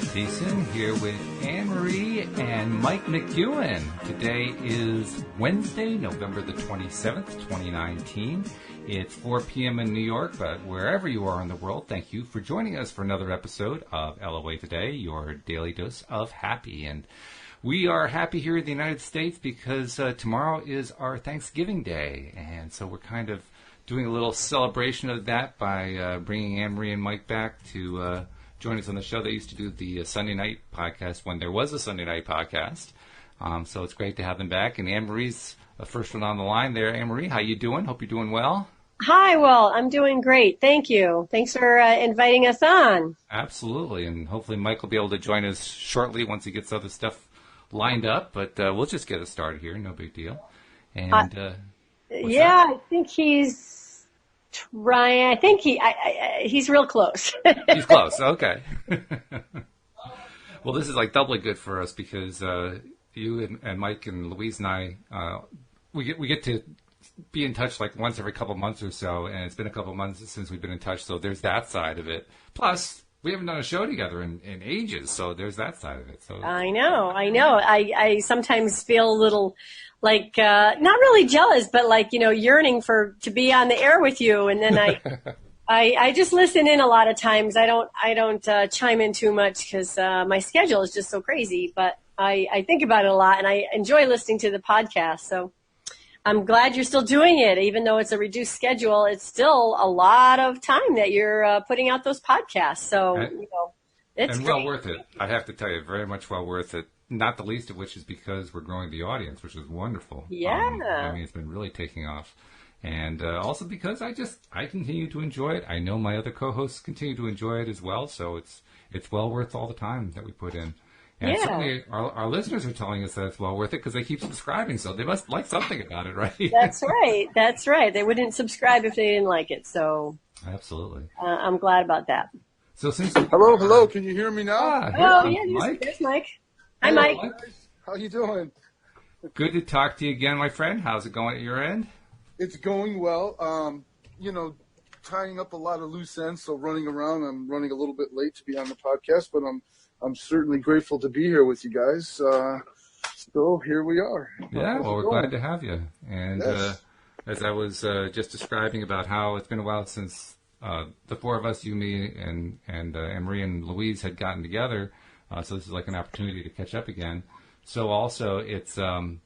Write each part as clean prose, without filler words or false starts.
Thiessen here with Anne-Marie and Mike McEwen. Today is Wednesday, November the 27th, 2019. It's 4 p.m. in New York, but wherever you are in the world, thank you for joining us for another episode of LOA Today, your daily dose of happy. And we are happy here in the United States because tomorrow is our Thanksgiving Day, and so we're kind of doing a little celebration of that by bringing Anne-Marie and Mike back to join us on the show. They used to do the Sunday night podcast when there was a Sunday night podcast. So it's great to have them back. And Anne-Marie's the first one on the line there. Anne-Marie, how you doing? Hope you're doing well. Hi, well, I'm doing great. Thank you. Thanks for inviting us on. Absolutely. And hopefully Mike will be able to join us shortly once he gets other stuff lined up. But we'll just get us started here. No big deal. And I think he's trying. I think he's real close. He's close. Okay. Well, this is like doubly good for us because you and Mike and Louise and I, we get to be in touch like once every couple months or so, and it's been a couple months since we've been in touch, so there's that side of it. Plus, we haven't done a show together in ages, so there's that side of it. So I know. I sometimes feel a little like not really jealous, but like, yearning to be on the air with you. And then I just listen in a lot of times. I don't chime in too much because my schedule is just so crazy. But I think about it a lot, and I enjoy listening to the podcast. So I'm glad you're still doing it, even though it's a reduced schedule. It's still a lot of time that you're putting out those podcasts. So it's and well worth it. I have to tell you, very much well worth it. Not the least of which is because we're growing the audience, which is wonderful. Yeah. It's been really taking off. And also because I continue to enjoy it. I know my other co-hosts continue to enjoy it as well. So it's well worth all the time that we put in. And certainly our listeners are telling us that it's well worth it because they keep subscribing. So they must like something about it, right? That's right. That's right. They wouldn't subscribe if they didn't like it. So absolutely. I'm glad about that. So since hello. Can you hear me now? There's Mike. Hi, Mike. How you doing? Good to talk to you again, my friend. How's it going at your end? It's going well. Tying up a lot of loose ends, so running around. I'm running a little bit late to be on the podcast, but I'm certainly grateful to be here with you guys. So here we are. Yeah, well, we're glad to have you. And yes. As I was just describing about how it's been a while since the four of us, you, me, and Anne-Marie and Louise had gotten together. So this is like an opportunity to catch up again. So also it's an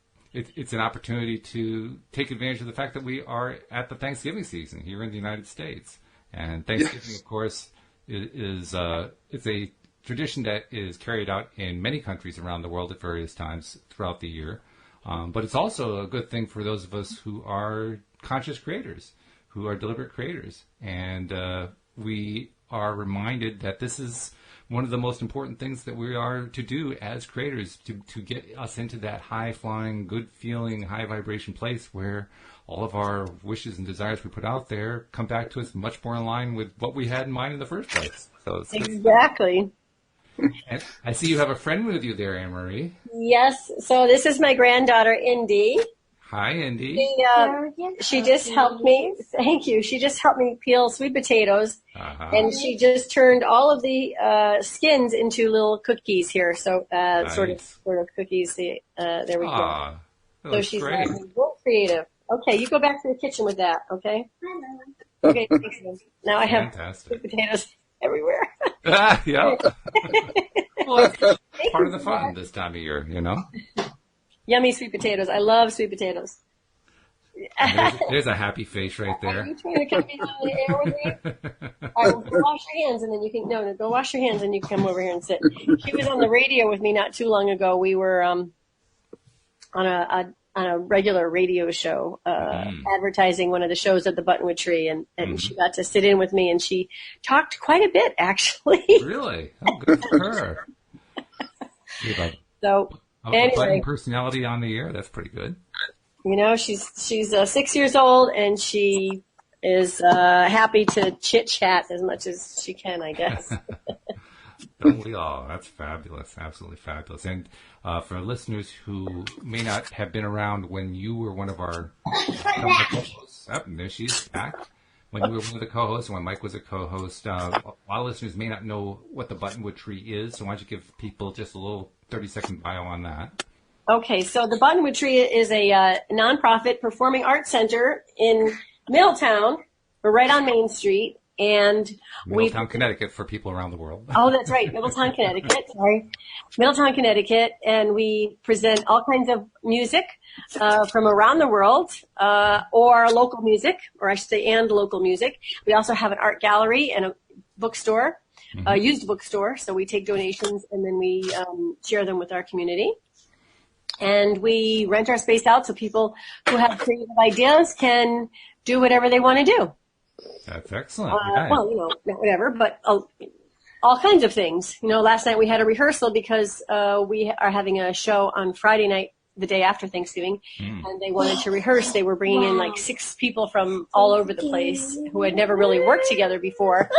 opportunity to take advantage of the fact that we are at the Thanksgiving season here in the United States. And Thanksgiving, of course, it's a tradition that is carried out in many countries around the world at various times throughout the year. But it's also a good thing for those of us who are conscious creators, who are deliberate creators. And we are reminded that this is one of the most important things that we are to do as creators, to get us into that high-flying, good-feeling, high-vibration place where all of our wishes and desires we put out there come back to us much more in line with what we had in mind in the first place. So exactly. And I see you have a friend with you there, Anne-Marie. Yes. So this is my granddaughter, Indy. Hi, Indy. She just helped me. Thank you. She just helped me peel sweet potatoes, and she just turned all of the skins into little cookies here. So nice. sort of cookies. There we go. So she's great. Real creative. Okay, you go back to the kitchen with that. Okay. Okay. Now I have sweet potatoes everywhere. Yeah. Well, that's part of the fun this time of year, Yummy sweet potatoes. I love sweet potatoes. There's a happy face right there. Are you trying to come in on the air with me? All right, go wash your hands and then you can, go wash your hands and you can come over here and sit. She was on the radio with me not too long ago. We were on a regular radio show, advertising one of the shows at the Buttonwood Tree, and she got to sit in with me and she talked quite a bit, actually. Really? Oh, good for her. So, anyway, personality on the air. That's pretty good. She's 6 years old and she is happy to chit chat as much as she can, I guess. Don't we all? That's fabulous. Absolutely fabulous. And for listeners who may not have been around when you were one of our co-hosts, there she's back. when you were one of the co-hosts and when Mike was a co-host. A lot of listeners may not know what the Buttonwood Tree is, so why don't you give people just a little 30-second bio on that? Okay, so the Buttonwood Tree is a nonprofit performing arts center in Middletown. We're right on Main Street. And Middletown, Connecticut, for people around the world. Oh, that's right. Middletown, Connecticut. Sorry. Middletown, Connecticut. And we present all kinds of music from around the world or local music, or I should say, and local music. We also have an art gallery and a bookstore, used bookstore. So we take donations and then we share them with our community. And we rent our space out so people who have creative ideas can do whatever they want to do. That's excellent. Well, not whatever, but all kinds of things. Last night we had a rehearsal because we are having a show on Friday night, the day after Thanksgiving, and they wanted to rehearse. They were bringing in like 6 people from all over the place who had never really worked together before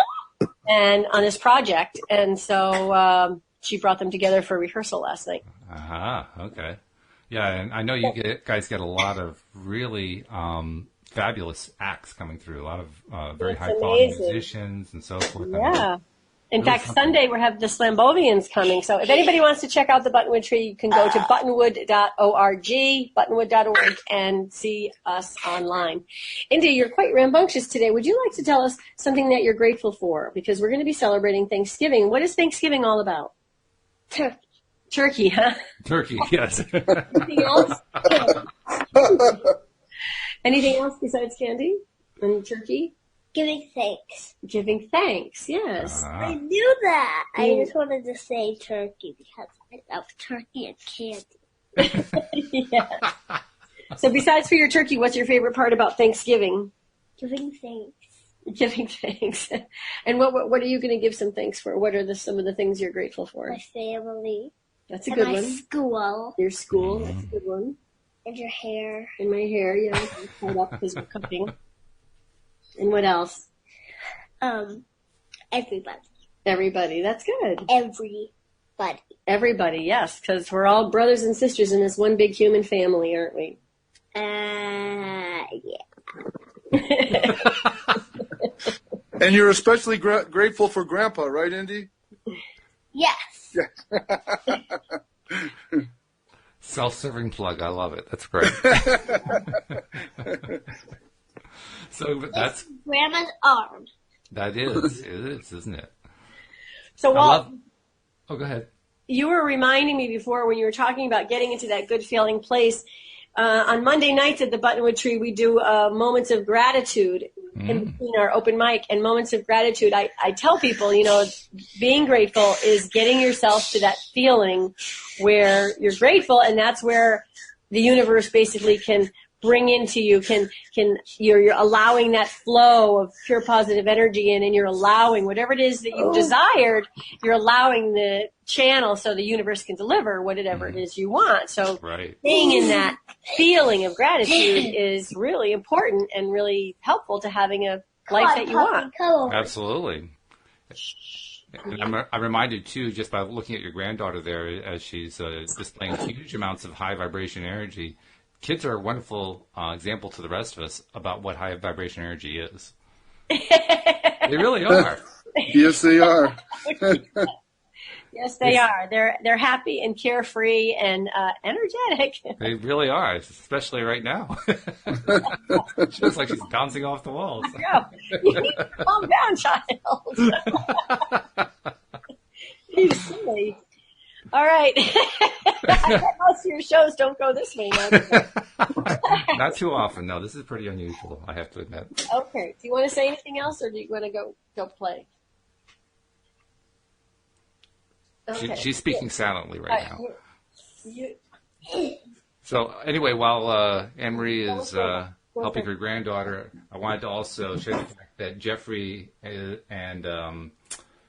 and on this project. And so she brought them together for rehearsal last night. Okay. Yeah, and I know you guys get a lot of really fabulous acts coming through, a lot of very high-quality musicians and so forth. Yeah. In fact, Sunday we have the Slambovians coming. So if anybody wants to check out the Buttonwood Tree, you can go to buttonwood.org, and see us online. Indy, you're quite rambunctious today. Would you like to tell us something that you're grateful for? Because we're going to be celebrating Thanksgiving. What is Thanksgiving all about? Turkey. Turkey, huh? Turkey, yes. Anything else? Anything else besides candy and turkey? Giving thanks. Giving thanks, yes. I knew that. I just wanted to say turkey because I love turkey and candy. Yeah. So besides for your turkey, what's your favorite part about Thanksgiving? Giving thanks. Giving thanks. And what are you going to give some thanks for? What are some of the things you're grateful for? My family. That's a good one. My school. Your school. That's a good one. And your hair. And my hair, yeah. I'm tied up because we're cooking. And what else? Everybody. Everybody. That's good. Everybody. Everybody, yes. Because we're all brothers and sisters in this one big human family, aren't we? Yeah. And you're especially grateful for Grandpa, right, Indy? Yes. Self-serving plug. I love it. That's great. So that's Grandma's arm. That is. It is, isn't it? So, Walt, go ahead. You were reminding me before when you were talking about getting into that good feeling place. On Monday nights at the Buttonwood Tree, we do moments of gratitude in between our open mic. And moments of gratitude, I tell people, being grateful is getting yourself to that feeling where you're grateful, and that's where the universe basically can bring into you, you're allowing that flow of pure positive energy in, and you're allowing whatever it is that you've desired, you're allowing the channel so the universe can deliver whatever it is you want. So being in that feeling of gratitude is really important and really helpful to having a life that you want. Absolutely. And I'm reminded, too, just by looking at your granddaughter there as she's displaying huge amounts of high vibration energy. Kids are a wonderful example to the rest of us about what high vibration energy is. They really are. Yes, they are. Yes, they are. They're happy and carefree and energetic. They really are, especially right now. She looks like she's bouncing off the walls. You need to calm down, child. You're silly. All right. I bet most of your shows don't go this way now. Not too often. No, this is pretty unusual, I have to admit. Okay. Do you want to say anything else, or do you want to go play? Okay. She's speaking silently right now. So anyway, while Anne-Marie is helping her granddaughter, I wanted to also share the fact that Jeffrey and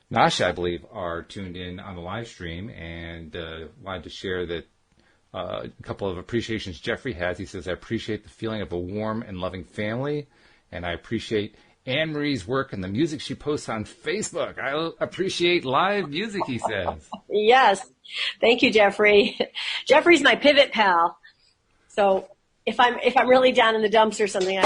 Nasha, I believe, are tuned in on the live stream, and wanted to share that a couple of appreciations Jeffrey has. He says, I appreciate the feeling of a warm and loving family, and I appreciate Anne-Marie's work and the music she posts on Facebook. I appreciate live music, he says. Yes. Thank you, Jeffrey. Jeffrey's my pivot pal. So if I'm really down in the dumps or something,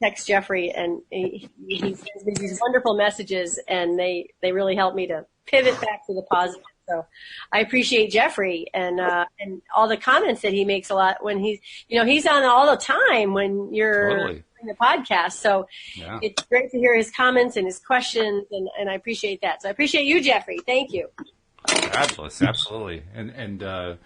text Jeffrey, and he sends me these wonderful messages, and they really help me to pivot back to the positive. So I appreciate Jeffrey and all the comments that he makes a lot when he's on all the time when you're Totally. doing the podcast. So Yeah. it's great to hear his comments and his questions, and I appreciate that. So I appreciate you, Jeffrey. Thank you. Fabulous, absolutely. And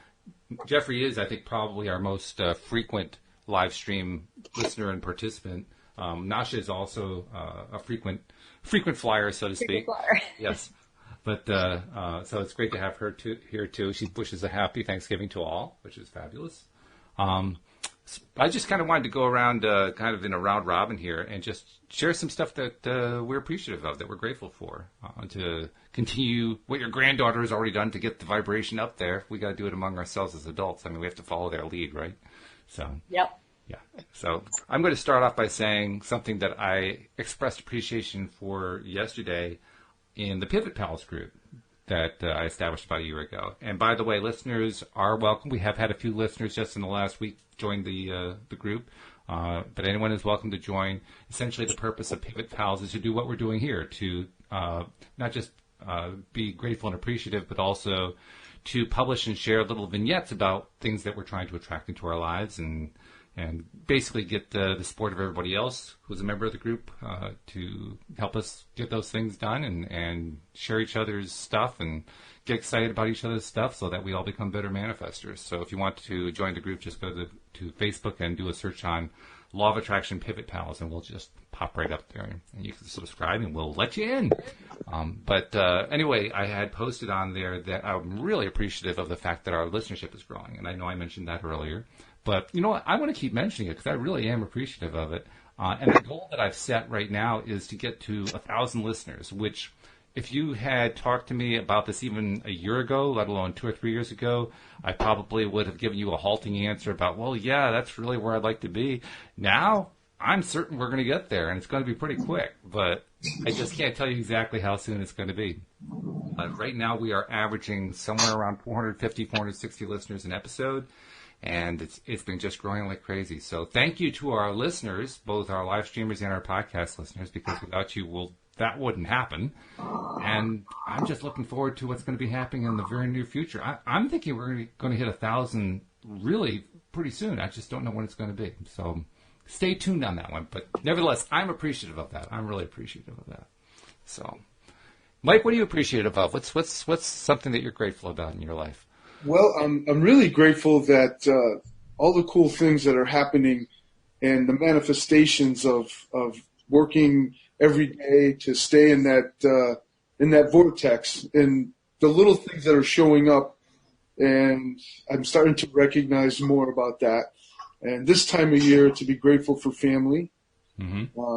Jeffrey is, I think, probably our most frequent live stream listener and participant. Nasha is also a frequent flyer, so to speak. Flyer. Yes. But so it's great to have her here too. She wishes a happy Thanksgiving to all, which is fabulous. I just kind of wanted to go around kind of in a round robin here and just share some stuff that we're appreciative of, that we're grateful for, to continue what your granddaughter has already done to get the vibration up there. We got to do it among ourselves as adults. I mean, we have to follow their lead, right? So. Yep. Yeah. So I'm going to start off by saying something that I expressed appreciation for yesterday in the Pivot Pals group that I established about a year ago. And by the way, listeners are welcome. We have had a few listeners just in the last week join the group, but anyone is welcome to join. Essentially, the purpose of Pivot Pals is to do what we're doing here, to not just be grateful and appreciative, but also to publish and share little vignettes about things that we're trying to attract into our lives, and basically get the support of everybody else who's a member of the group to help us get those things done and share each other's stuff and get excited about each other's stuff so that we all become better manifestors. So if you want to join the group, just go to Facebook and do a search on Law of Attraction Pivot Pals, and we'll just pop right up there, and you can subscribe and we'll let you in. But anyway, I had posted on there that I'm really appreciative of the fact that our listenership is growing, and I know I mentioned that earlier. But you know what? I want to keep mentioning it because I really am appreciative of it. And the goal that I've set right now is to get to 1,000 listeners, which if you had talked to me about this even a year ago, let alone 2 or 3 years ago, I probably would have given you a halting answer about, well, yeah, that's really where I'd like to be. Now, I'm certain we're going to get there, and it's going to be pretty quick. But I just can't tell you exactly how soon it's going to be. Right now, we are averaging somewhere around 450, 460 listeners an episode. And it's been just growing like crazy. So thank you to our listeners, both our live streamers and our podcast listeners, because without you, that wouldn't happen. And I'm just looking forward to what's going to be happening in the very near future. I'm thinking we're going to hit 1,000 really pretty soon. I just don't know when it's going to be. So stay tuned on that one. But nevertheless, I'm appreciative of that. I'm really appreciative of that. So, Mike, what are you appreciative of? What's something that you're grateful about in your life? Well, I'm really grateful that all the cool things that are happening and the manifestations of working every day to stay in that vortex, and the little things that are showing up, and I'm starting to recognize more about that. And this time of year, to be grateful for family,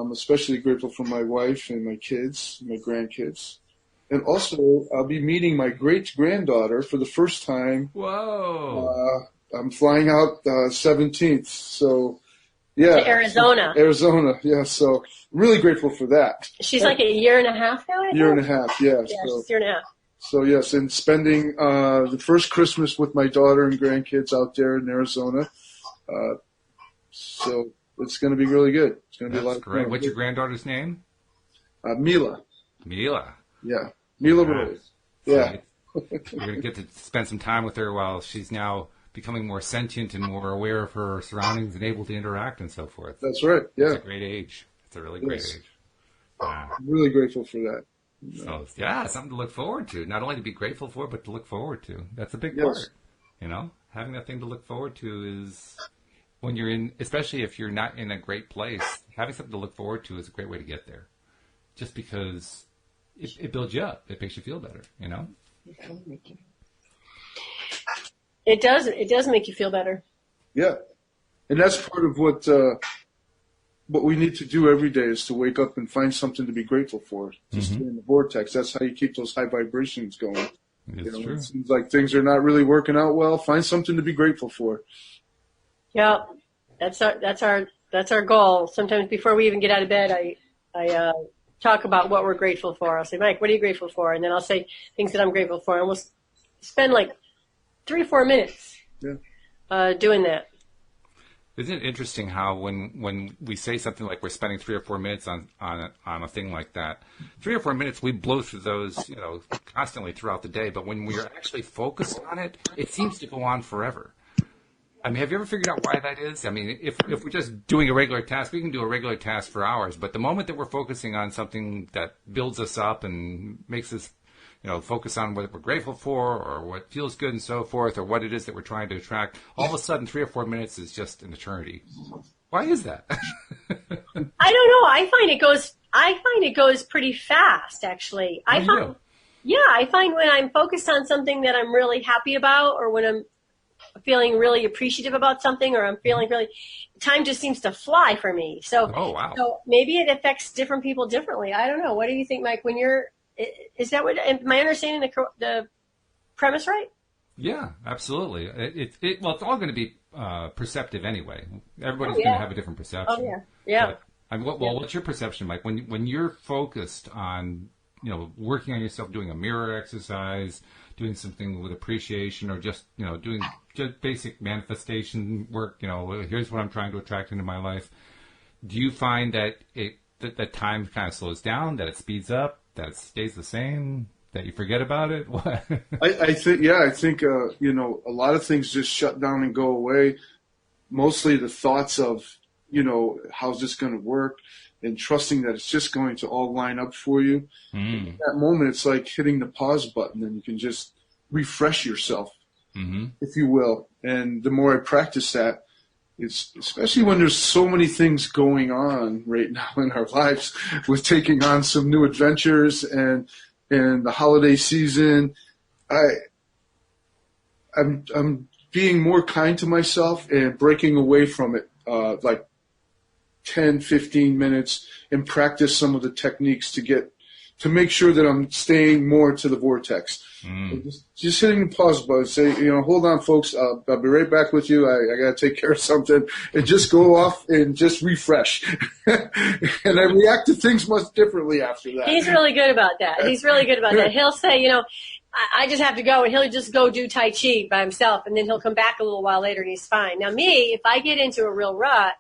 especially grateful for my wife and my kids, my grandkids. And also, I'll be meeting my great-granddaughter for the first time. Whoa. I'm flying out 17th, so, yeah. To Arizona. Arizona, yeah, so really grateful for that. She's like a year and a half now, I think? Year and a half, yeah. Yeah, she's a year and a half. So, yes, and spending the first Christmas with my daughter and grandkids out there in Arizona. So it's going to be really good. It's going to be a lot of great. fun. What's your granddaughter's name? Mila. Mila. Yeah. Mila Rose. Yeah. You're going to get to spend some time with her while she's now becoming more sentient and more aware of her surroundings and able to interact and so forth. That's right. Yeah. It's a great age. It's a really great age. I'm really grateful for that. So, yeah, something to look forward to. Not only to be grateful for, but to look forward to. That's a big part. You know, having that thing to look forward to is when you're in, especially if you're not in a great place, having something to look forward to is a great way to get there. Just because it builds you up. It makes you feel better, you know? It does. It does make you feel better. Yeah. And that's part of what we need to do every day is to wake up and find something to be grateful for. To stay in the vortex. That's how you keep those high vibrations going. It's true. It seems like things are not really working out well. Find something to be grateful for. Yeah. That's our goal. Sometimes before we even get out of bed, I talk about what we're grateful for. I'll say, Mike, what are you grateful for? And then I'll say things that I'm grateful for. And we'll spend like 3 or 4 minutes doing that. Isn't it interesting how when we say something like we're spending 3 or 4 minutes on a thing like that, 3 or 4 minutes, we blow through those, constantly throughout the day. But when we're actually focused on it, it seems to go on forever. I mean, have you ever figured out why that is? I mean, if we're just doing a regular task, we can do a regular task for hours. But the moment that we're focusing on something that builds us up and makes us, focus on what we're grateful for or what feels good and so forth, or what it is that we're trying to attract, all of a sudden 3 or 4 minutes is just an eternity. Why is that? I don't know. I find it goes pretty fast, actually. I find when I'm focused on something that I'm really happy about, or when I'm feeling really appreciative about something, or I'm feeling really, time just seems to fly for me. So, oh, wow. So maybe it affects different people differently. I don't know. What do you think, Mike? Is that what, am I understanding the premise right? Yeah, absolutely. Well, it's all going to be perceptive anyway. Everybody's going to have a different perception. Oh, yeah. But, what's your perception, Mike? When you're focused on, working on yourself, doing a mirror exercise, doing something with appreciation, or just, doing just basic manifestation work, here's what I'm trying to attract into my life. Do you find that that time kind of slows down, that it speeds up, that it stays the same, that you forget about it? What? I think a lot of things just shut down and go away. Mostly the thoughts of, how's this going to work, and trusting that it's just going to all line up for you. In that moment, it's like hitting the pause button, and you can just refresh yourself, if you will. And the more I practice that, it's especially when there's so many things going on right now in our lives, with taking on some new adventures and the holiday season. I'm being more kind to myself and breaking away from it, like 10, 15 minutes, and practice some of the techniques to make sure that I'm staying more to the vortex. Just hitting the pause button, say, hold on, folks, I'll be right back with you. I got to take care of something, and just go off and just refresh. And I react to things much differently after that. He's really good about that. He'll say, I just have to go, and he'll just go do Tai Chi by himself, and then he'll come back a little while later and he's fine. Now me, if I get into a real rut,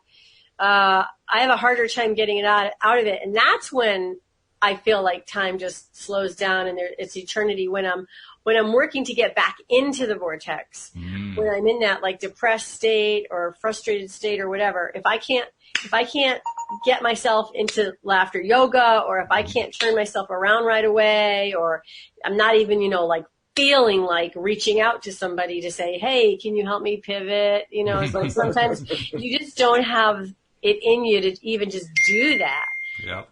I have a harder time getting it out of it. And that's when I feel like time just slows down, and it's eternity when I'm working to get back into the vortex, when I'm in that like depressed state or frustrated state or whatever. If I can't get myself into laughter yoga, or if I can't turn myself around right away, or I'm not even, like feeling like reaching out to somebody to say, hey, can you help me pivot? It's like sometimes you just don't have it in you to even just do that. Yeah.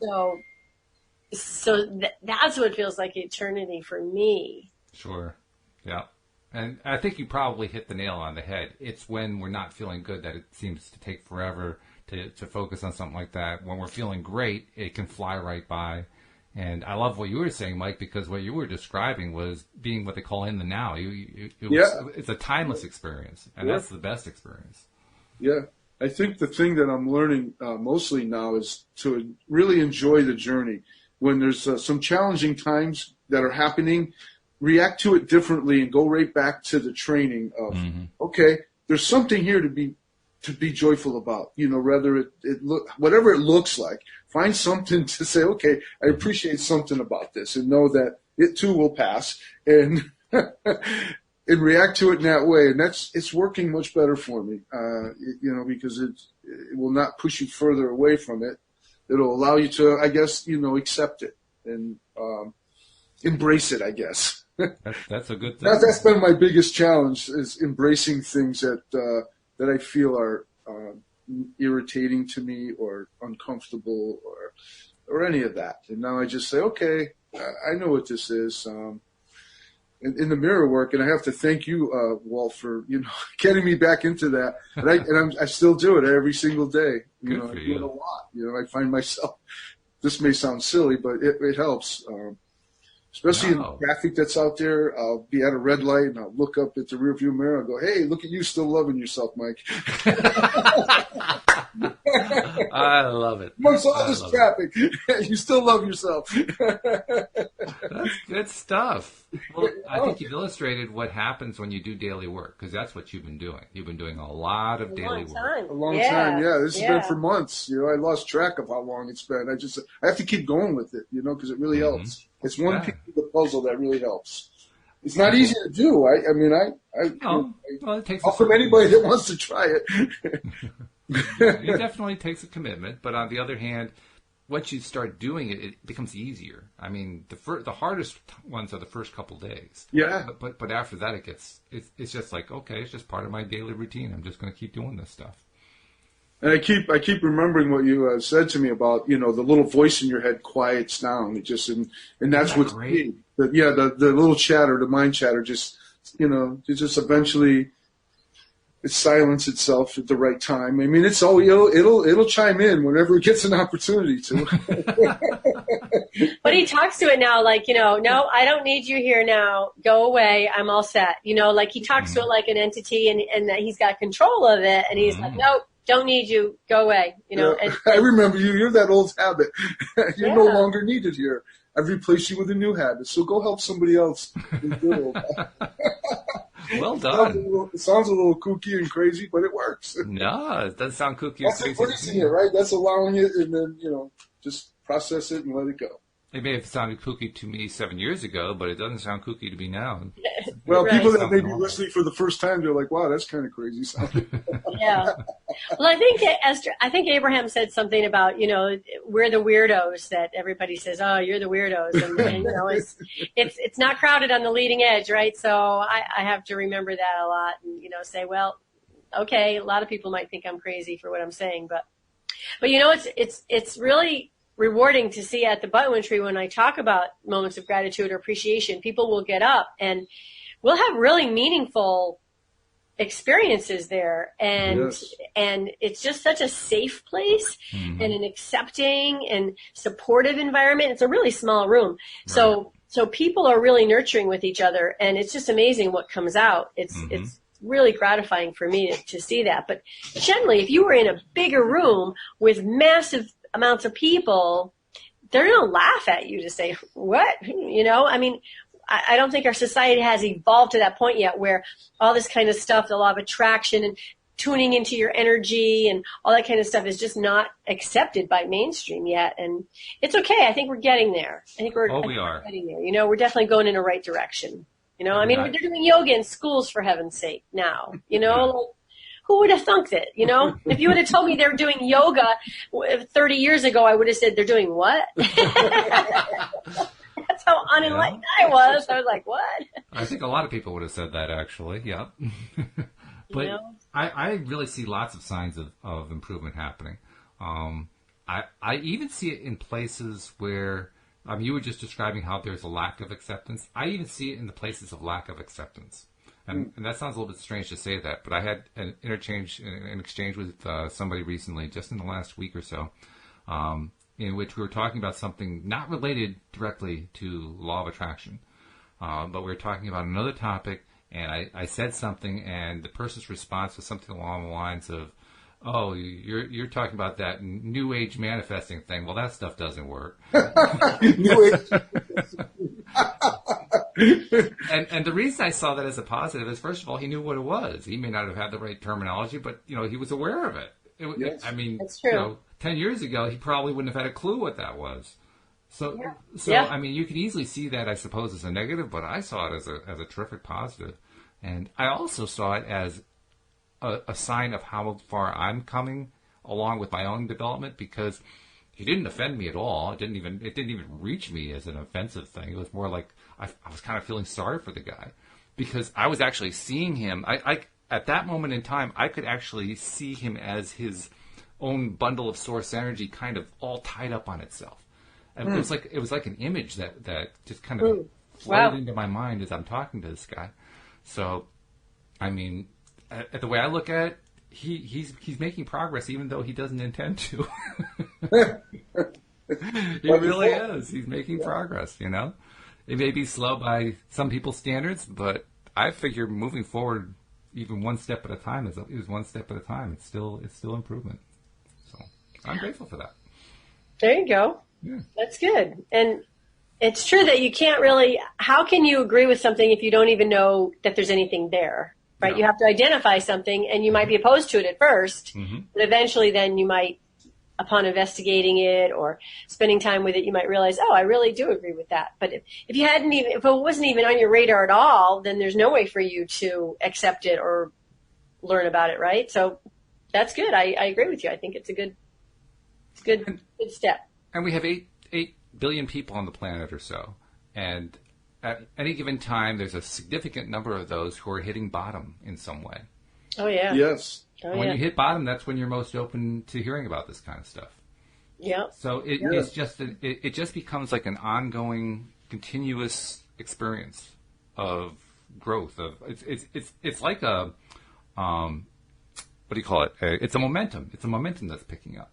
So that's what feels like eternity for me. Sure. Yeah. And I think you probably hit the nail on the head. It's when we're not feeling good that it seems to take forever to focus on something like that. When we're feeling great, it can fly right by. And I love what you were saying, Mike, because what you were describing was being what they call in the now. It's a timeless experience, and that's the best experience. Yeah. I think the thing that I'm learning mostly now is to really enjoy the journey. When there's some challenging times that are happening, react to it differently and go right back to the training of, okay, there's something here to be joyful about. Whether whatever it looks like, find something to say, okay, I appreciate something about this, and know that it too will pass, and and react to it in that way. And it's working much better for me, because it will not push you further away from it. It'll allow you to, I guess, accept it and embrace it, I guess. That's a good thing. That's been my biggest challenge, is embracing things that I feel are irritating to me or uncomfortable or any of that. And now I just say, okay, I know what this is. In the mirror work, and I have to thank you, Walt, for getting me back into that. And I still do it every single day. I do it a lot. I find myself. This may sound silly, but it helps. Especially in the traffic that's out there. I'll be at a red light and I'll look up at the rearview mirror and go, "Hey, look at you, still loving yourself, Mike." I love it. Amongst all this traffic, you still love yourself. That's good stuff. Well, I think you've illustrated what happens when you do daily work, because that's what you've been doing. You've been doing a lot of daily work. A long time, yeah. This has been for months. You know, I lost track of how long it's been. I have to keep going with it, you know, because it really helps. It's one piece of the puzzle that really helps. It's not easy to do. It takes from anybody that wants to try it. It definitely takes a commitment, but on the other hand, once you start doing it, it becomes easier. I mean, the hardest ones are the first couple days. Yeah. But after that, it's just like, okay, it's just part of my daily routine. I'm just going to keep doing this stuff. And I keep remembering what you said to me about, you know, the little voice in your head quiets down. It just and that's what's great. The little chatter, the mind chatter, just, you know, it just eventually it silence itself at the right time. I mean, it'll chime in whenever it gets an opportunity to. But he talks to it now like, you know, no, I don't need you here now. Go away. I'm all set. You know, like he talks to it like an entity, and that he's got control of it, and he's like, nope. Don't need you. Go away. You know. Yeah. I remember you. You're that old habit. You're no longer needed here. I've replaced you with a new habit. So go help somebody else. Well done. It sounds a little kooky and crazy, but it works. No, it doesn't sound kooky. That's embracing it, right? That's allowing it, and then, you know, just process it and let it go. It may have sounded kooky to me 7 years ago, but it doesn't sound kooky to me now. Well, people that may be listening for the first time, they're like, wow, that's kind of crazy sounding. Yeah. Well, I think Abraham said something about, you know, we're the weirdos that everybody says, oh, you're the weirdos. And you know, it's not crowded on the leading edge, right? So I have to remember that a lot and, you know, say, well, okay, a lot of people might think I'm crazy for what I'm saying, but you know, it's really rewarding to see at the Button Tree when I talk about moments of gratitude or appreciation. People will get up and we'll have really meaningful experiences there, and it's just such a safe place and an accepting and supportive environment. It's a really small room, so people are really nurturing with each other, and it's just amazing what comes out. It's really gratifying for me to see that. But generally, if you were in a bigger room with massive amounts of people, they're going to laugh at you to say, what? You know, I mean, I don't think our society has evolved to that point yet where all this kind of stuff, the law of attraction and tuning into your energy and all that kind of stuff is just not accepted by mainstream yet. And it's okay. I think we're getting there. We are getting there. You know, we're definitely going in the right direction. You know, I mean, they're doing yoga in schools for heaven's sake now, you know, like, who would have thunk it? You know, if you would have told me they were doing yoga 30 years ago, I would have said, they're doing what? That's how unenlightened I was. I was like, what? I think a lot of people would have said that, actually. Yeah. But you know? I really see lots of signs of improvement happening. I even see it in places where, you were just describing how there's a lack of acceptance. I even see it in the places of lack of acceptance. And that sounds a little bit strange to say that, but I had an exchange with somebody recently, just in the last week or so, in which we were talking about something not related directly to law of attraction, but we were talking about another topic, and I said something, and the person's response was something along the lines of, oh, you're talking about that New Age manifesting thing. Well, that stuff doesn't work. New Age. And the reason I saw that as a positive is, first of all, he knew what it was. He may not have had the right terminology, but, you know, he was aware of it. I mean, that's true. You know, 10 years ago, he probably wouldn't have had a clue what that was. So I mean, you can easily see that, I suppose, as a negative, but I saw it as a terrific positive. And I also saw it as a sign of how far I'm coming along with my own development, because he didn't offend me at all. It didn't even reach me as an offensive thing. It was more like I was kind of feeling sorry for the guy, because I was actually seeing him. I at that moment in time, I could actually see him as his own bundle of source energy, kind of all tied up on itself. And it was like an image that just kind of flooded into my mind as I'm talking to this guy. So, I mean, the way I look at it, he's making progress, even though he doesn't intend to. He really is. He's making progress, you know. It may be slow by some people's standards, but I figure moving forward, even one step at a time is one step at a time. It's still improvement. So I'm grateful for that. There you go. Yeah. That's good. And it's true that you can't really, how can you agree with something if you don't even know that there's anything there, right? No. You have to identify something, and you might be opposed to it at first, but eventually then you might, upon investigating it or spending time with it, you might realize, oh, I really do agree with that. But if you hadn't even, if it wasn't even on your radar at all, then there's no way for you to accept it or learn about it, right? So that's good. I agree with you. I think it's a good step. And we have 8 billion people on the planet or so. And at any given time, there's a significant number of those who are hitting bottom in some way. Oh, yeah. Yes. Oh, when you hit bottom, that's when you're most open to hearing about this kind of stuff. Yeah. So it's just it just becomes like an ongoing, continuous experience of growth. It's like a what do you call it? It's a momentum. It's a momentum that's picking up.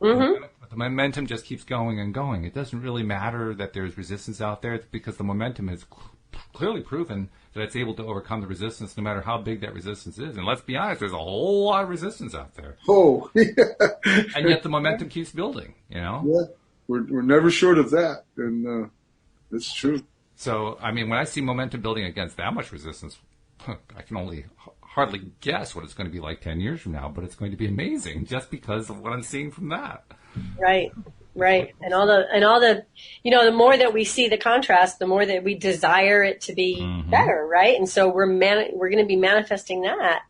Mm-hmm. The momentum just keeps going and going. It doesn't really matter that there's resistance out there because the momentum has clearly proven that it's able to overcome the resistance no matter how big that resistance is. And let's be honest, there's a whole lot of resistance out there. Oh, yeah. And yet the momentum keeps building, Yeah. We're never short of that. And it's true. So, I mean, when I see momentum building against that much resistance, I can only hardly guess what it's going to be like 10 years from now, but it's going to be amazing just because of what I'm seeing from that. Right. And all the, the more that we see the contrast, the more that we desire it to be better, right? And so we're going to be manifesting that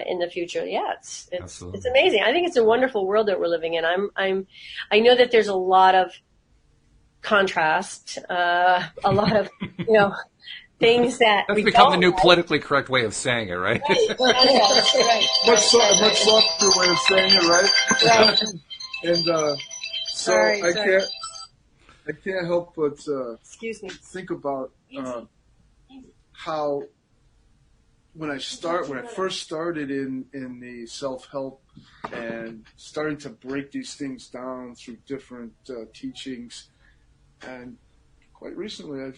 in the future. Yeah, it's amazing. I think it's a wonderful world that we're living in. I know that there's a lot of contrast, a lot of, things that that's become the new politically correct way of saying it, right? Right. Much softer way of saying it, right? Right. And sorry. I can't help but excuse me. think about how when I first started in the self-help and starting to break these things down through different teachings, and quite recently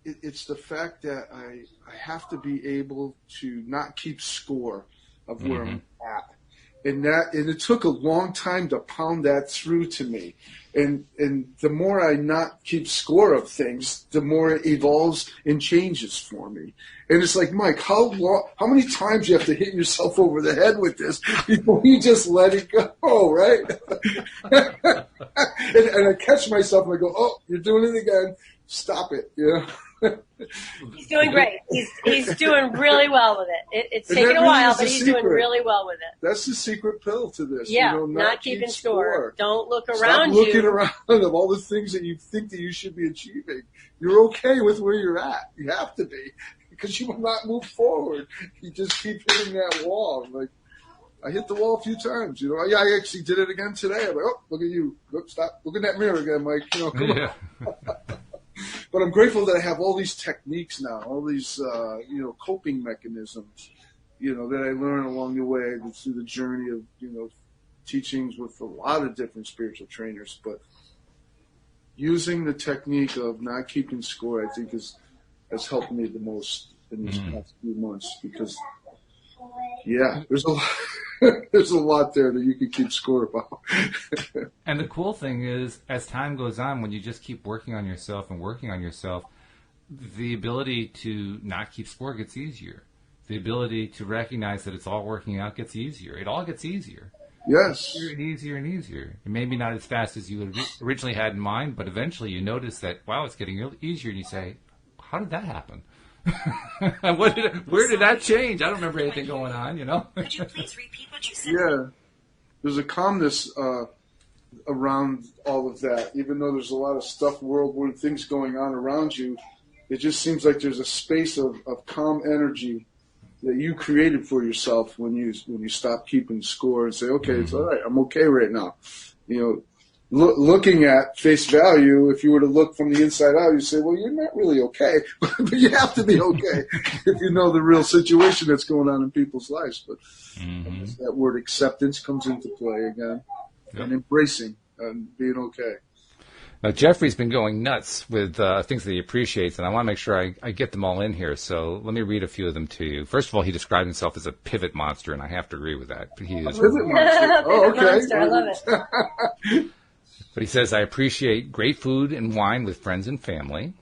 it's the fact that I have to be able to not keep score of where I'm at. And it took a long time to pound that through to me. And the more I not keep score of things, the more it evolves and changes for me. And it's like, Mike, how many times you have to hit yourself over the head with this before you just let it go, right? and I catch myself and I go, oh, you're doing it again. Stop it, He's doing great. He's doing really well with it. It's taken a while, but he's doing really well with it. That's the secret pill to this. Yeah, not keeping score. Don't look around Stop looking around of all the things that you think that you should be achieving. You're okay with where you're at. You have to be, because you will not move forward. You just keep hitting that wall. Like, I hit the wall a few times. Yeah, I actually did it again today. I'm like, oh, look at you. Look, stop. Look in that mirror again, Mike. Come on. But I'm grateful that I have all these techniques now, all these, coping mechanisms, that I learn along the way through the journey of, teachings with a lot of different spiritual trainers. But using the technique of not keeping score, I think has helped me the most in these past few months, because, there's a lot there that you can keep score about. And the cool thing is, as time goes on, when you just keep working on yourself, the ability to not keep score gets easier. The ability to recognize that it's all working out gets easier. It all gets easier. Yes. Easier and easier. And maybe not as fast as you originally had in mind, but eventually you notice that, wow, it's getting easier, and you say, how did that happen? Where did that change? I don't remember anything going on, Could you please repeat what you said? Yeah. There's a calmness around all of that. Even though there's a lot of stuff, world things going on around you, it just seems like there's a space of calm energy that you created for yourself when you stop keeping score and say, okay, it's all right. I'm okay right now. Looking at face value, if you were to look from the inside out, you say, well, you're not really okay, but you have to be okay if you know the real situation that's going on in people's lives. But that word acceptance comes into play again, and embracing and being okay. Now, Jeffrey's been going nuts with things that he appreciates, and I want to make sure I get them all in here. So let me read a few of them to you. First of all, he described himself as a pivot monster, and I have to agree with that. He is Pivot monster. Oh, okay. Monster, I love it. But he says, I appreciate great food and wine with friends and family.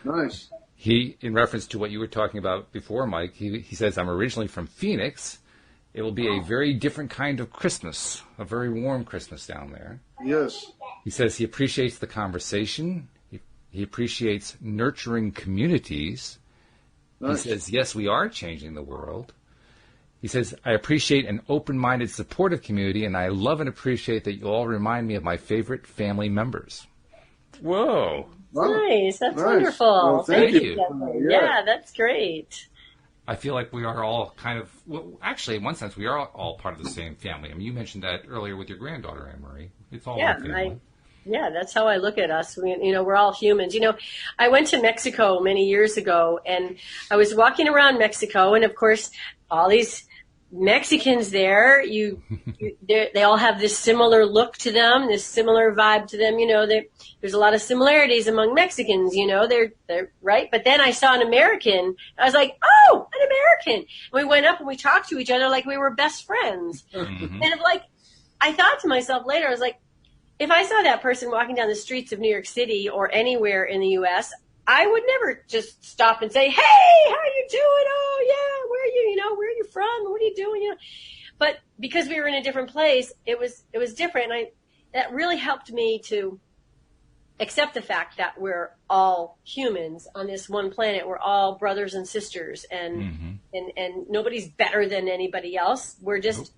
Nice. He, in reference to what you were talking about before, Mike, he says, I'm originally from Phoenix. It will be a very different kind of Christmas, a very warm Christmas down there. Yes. He says he appreciates the conversation. He appreciates nurturing communities. Nice. He says, yes, we are changing the world. He says, I appreciate an open-minded, supportive community, and I love and appreciate that you all remind me of my favorite family members. Whoa. Wow. Nice. That's Nice. wonderful. Well, thank you. Jeffrey. Yeah. Yeah, that's great. I feel like we are all kind of, well, actually, in one sense, we are all part of the same family. I mean, you mentioned that earlier with your granddaughter, Anne-Marie. It's all one family. Yeah, that's how I look at us. We're all humans. I went to Mexico many years ago, and I was walking around Mexico, and of course, all these Mexicans there, they all have this similar look to them, this similar vibe to them. There's a lot of similarities among Mexicans. They're right. But then I saw an American. I was like, oh, an American. And we went up and we talked to each other like we were best friends. Mm-hmm. And I thought to myself later, I was like, if I saw that person walking down the streets of New York City or anywhere in the U.S., I would never just stop and say, hey, how are you doing? Oh, yeah, where are you? Where are you from? What are you doing? But because we were in a different place, it was different. And that really helped me to accept the fact that we're all humans on this one planet. We're all brothers and sisters, and nobody's better than anybody else. We're just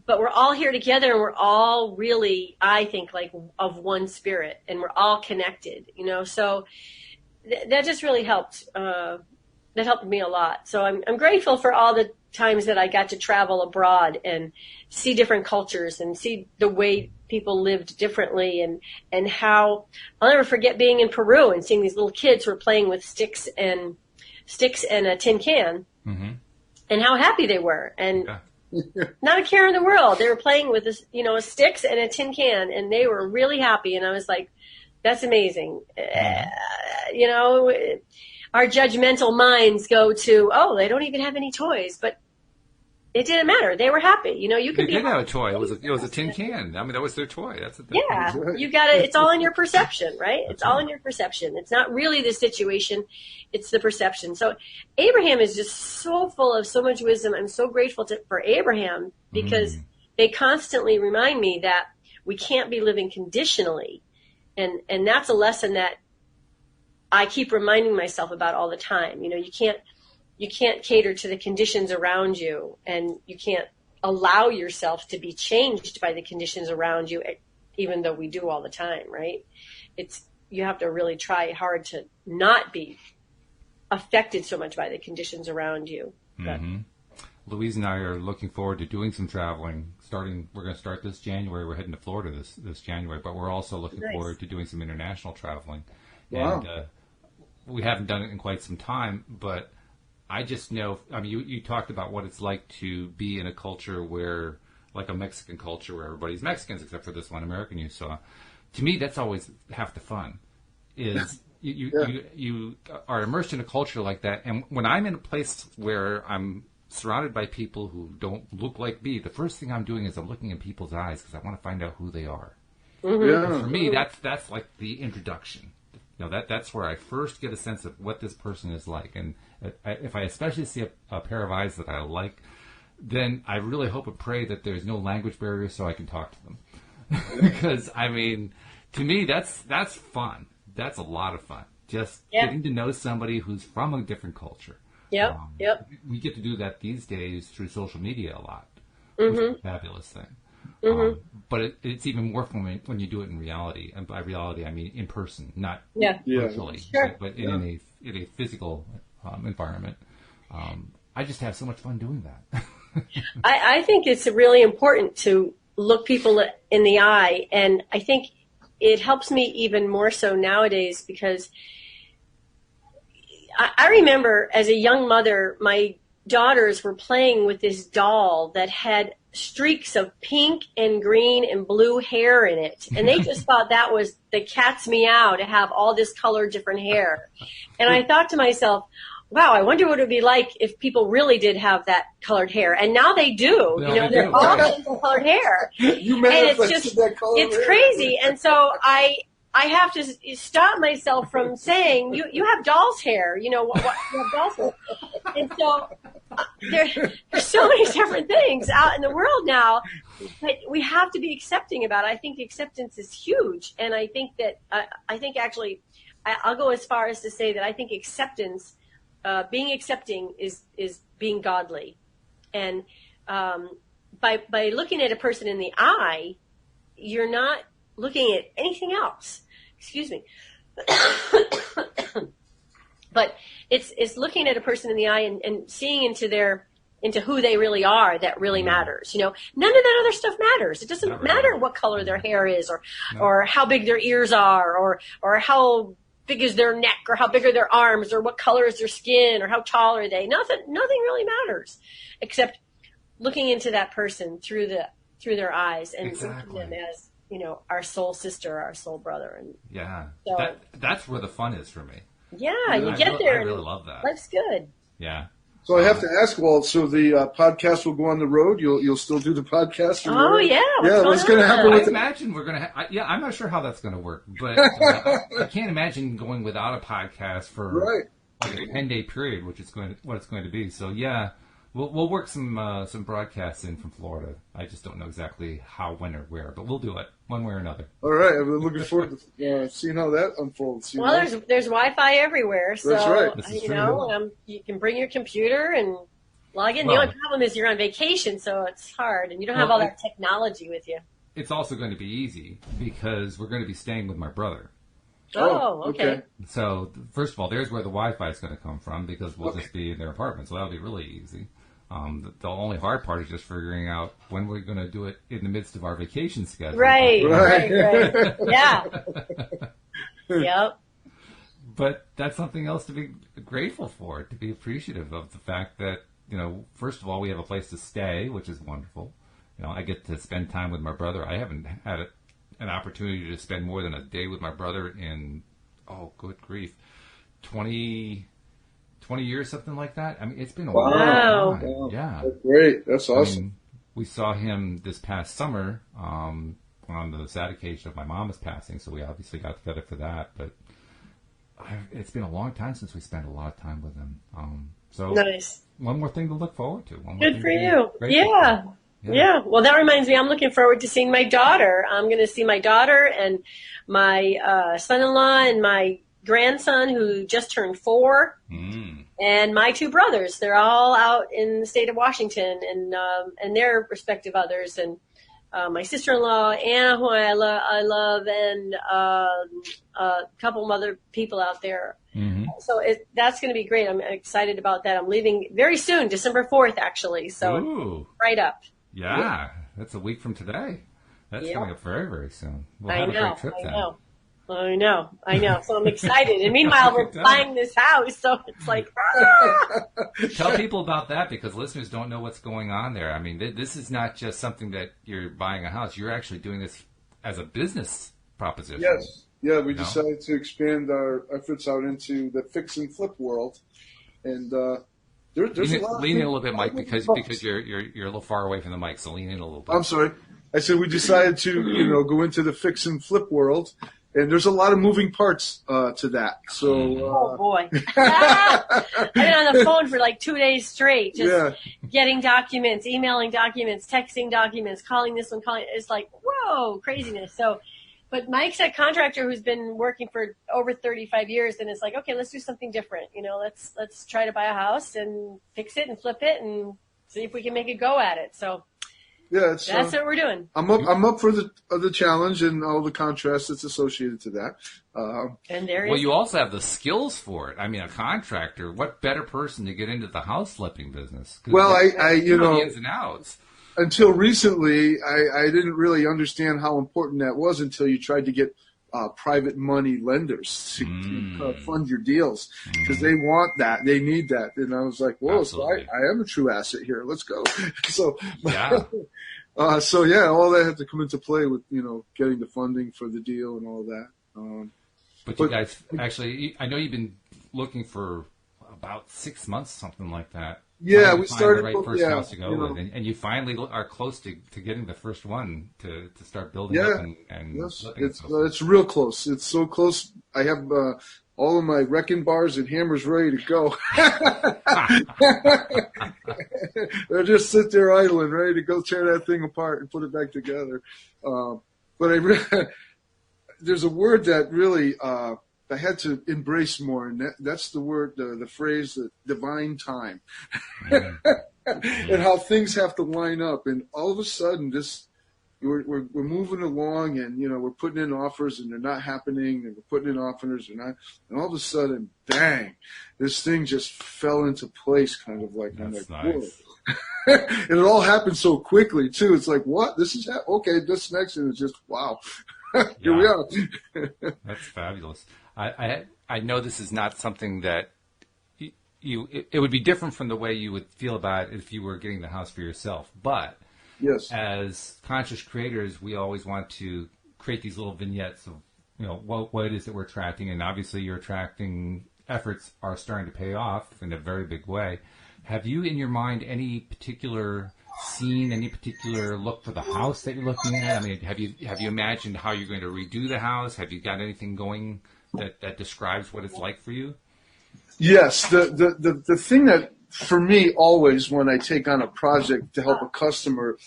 but we're all here together, and we're all really, I think, like of one spirit, and we're all connected, so that just really helped. That helped me a lot. So I'm grateful for all the times that I got to travel abroad and see different cultures and see the way people lived differently, and how I'll never forget being in Peru and seeing these little kids who were playing with sticks and a tin can, and how happy they were. And not a care in the world. They were playing with this, sticks and a tin can, and they were really happy. And I was like, that's amazing. Our judgmental minds go to, oh, they don't even have any toys, but it didn't matter. They were happy. You could They did have a toy. It was a tin can. I mean, that was their toy. That's the thing. Yeah, you got to. It's all in your perception, right? It's all in your perception. It's not really the situation; it's the perception. So, Abraham is just so full of so much wisdom. I'm so grateful for Abraham because they constantly remind me that we can't be living conditionally, and that's a lesson that I keep reminding myself about all the time. You can't cater to the conditions around you, and you can't allow yourself to be changed by the conditions around you, even though we do all the time, right? You have to really try hard to not be affected so much by the conditions around you. Louise and I are looking forward to doing some traveling. We're going to start this January. We're heading to Florida this January, but we're also looking forward to doing some international traveling. Wow. And we haven't done it in quite some time, but I just know, I mean, you talked about what it's like to be in a culture where, like a Mexican culture where everybody's Mexicans except for this one American you saw. To me, that's always half the fun, is you are immersed in a culture like that. And when I'm in a place where I'm surrounded by people who don't look like me, the first thing I'm doing is I'm looking in people's eyes because I want to find out who they are. Yeah. For me, that's like the introduction. That's where I first get a sense of what this person is like. And if I especially see a pair of eyes that I like, then I really hope and pray that there's no language barrier so I can talk to them. Because, I mean, to me, that's fun. That's a lot of fun. Just getting to know somebody who's from a different culture. Yep. We get to do that these days through social media a lot, which is a fabulous thing. But it's even more fun when you do it in reality. And by reality, I mean in person, not virtually, but in a physical environment. I just have so much fun doing that. I think it's really important to look people in the eye, and I think it helps me even more so nowadays because I remember as a young mother, my daughters were playing with this doll that had streaks of pink and green and blue hair in it. And they just thought that was the cat's meow to have all this colored different hair. And I thought to myself, wow, I wonder what it would be like if people really did have that colored hair. And now they do. They're all kinds of colored hair. And it's crazy. And so I have to stop myself from saying, you have doll's hair. You have doll's hair. And so there's so many different things out in the world now that we have to be accepting about. I think acceptance is huge. And I think that, I'll go as far as to say that I think acceptance, being accepting is being godly. And by looking at a person in the eye, you're not looking at anything else. Excuse me. But it's looking at a person in the eye and seeing into who they really are that really matters. None of that other stuff matters. It doesn't matter what color their hair is or how big their ears are or how big is their neck or how big are their arms or what color is their skin or how tall are they. Nothing really matters except looking into that person through their eyes and looking them as, our soul sister, our soul brother. And so, that's where the fun is for me. Yeah, you get there. I really love that. Life's good. Yeah. So I have to ask, Walt, so the podcast will go on the road? You'll still do the podcast? Oh, yeah. What's going to happen with it? I imagine we're going to I'm not sure how that's going to work, but I can't imagine going without a podcast for like a 10-day period, which is what it's going to be. So, yeah, we'll work some broadcasts in from Florida. I just don't know exactly how, when, or where, but we'll do it one way or another. All right. I'm looking forward to seeing how that unfolds. There's Wi-Fi everywhere, so that's right. You can bring your computer and log in. The only problem is you're on vacation, so it's hard, and you don't have all that technology with you. It's also going to be easy because we're going to be staying with my brother. Oh, okay. So, first of all, there's where the Wi-Fi is going to come from because we'll just be in their apartment, so that'll be really easy. The only hard part is just figuring out when we're going to do it in the midst of our vacation schedule. Right. Yeah. Yep. But that's something else to be grateful for, to be appreciative of the fact that, first of all, we have a place to stay, which is wonderful. I get to spend time with my brother. I haven't had an opportunity to spend more than a day with my brother in, good grief, 20 years, something like that. I mean, it's been a long time. Wow. Yeah. That's great. That's awesome. I mean, we saw him this past summer on the sad occasion of my mama's passing, so we obviously got together for that. But it's been a long time since we spent a lot of time with him. So nice. One more thing to look forward to. Good for you. Yeah. Well, that reminds me, I'm looking forward to seeing my daughter. I'm going to see my daughter and my son-in-law and my grandson who just turned 4, and my 2 brothers. They're all out in the state of Washington, and their respective others, and my sister-in-law Anna, who I love, and a couple of other people out there. So that's going to be great. I'm excited about that. I'm leaving very soon, December 4th, actually. So right up. Yeah, that's a week from today. That's coming up very, very soon. We'll have a great trip then. I know. So I'm excited. And meanwhile, we're buying this house, so it's like, Tell people about that because listeners don't know what's going on there. I mean, this is not just something that you're buying a house. You're actually doing this as a business proposition. Yes. Yeah, we decided to expand our efforts out into the fix and flip world. And there's a lot. Lean in a little bit, Mike, because you're a little far away from the mic, so lean in a little bit. I'm sorry. I said we decided to go into the fix and flip world. And there's a lot of moving parts to that. So, oh boy, I've been on the phone for like 2 days straight, just getting documents, emailing documents, texting documents, calling this one, calling. It's like whoa, craziness. So, but Mike's a contractor who's been working for over 35 years, and it's like, okay, let's do something different. Let's try to buy a house and fix it and flip it and see if we can make a go at it. So. Yeah, that's what we're doing. I'm up for the challenge and all the contrast that's associated to that. And there you also have the skills for it. I mean, a contractor. What better person to get into the house flipping business? Well, the ins and outs. Until recently, I didn't really understand how important that was until you tried to get private money lenders to fund your deals, because they want that, they need that. And I was like, whoa, so I am a true asset here. Let's go. So yeah. So yeah, all that had to come into play with, getting the funding for the deal and all that. But you guys, actually, I know you've been looking for about 6 months, something like that. Yeah, we started the right first house to go with, and you finally are close to getting the first one to start building up and yes, flipping. It's real close. It's so close. I have all of my wrecking bars and hammers ready to go. They'll just sit there idling, ready to go tear that thing apart and put it back together. But there's a word that really I had to embrace more, and that's the word, the phrase, the divine time, and how things have to line up. And all of a sudden, we're moving along, and we're putting in offers, and they're not happening, and we're putting in offers, and all of a sudden, bang, this thing just fell into place, kind of like. That's I'm like, nice. and it all happened so quickly too. It's like, what? This is okay. This next, and it's just wow. Here we are. That's fabulous. I know this is not something that it would be different from the way you would feel about it if you were getting the house for yourself. But yes, as conscious creators, we always want to create these little vignettes of what it is that we're attracting, and obviously your attracting efforts are starting to pay off in a very big way. Have you in your mind any particular scene, any particular look for the house that you're looking at? I mean, have you imagined how you're going to redo the house? Have you got anything going that describes what it's like for you? Yes, the thing that for me always when I take on a project to help a customer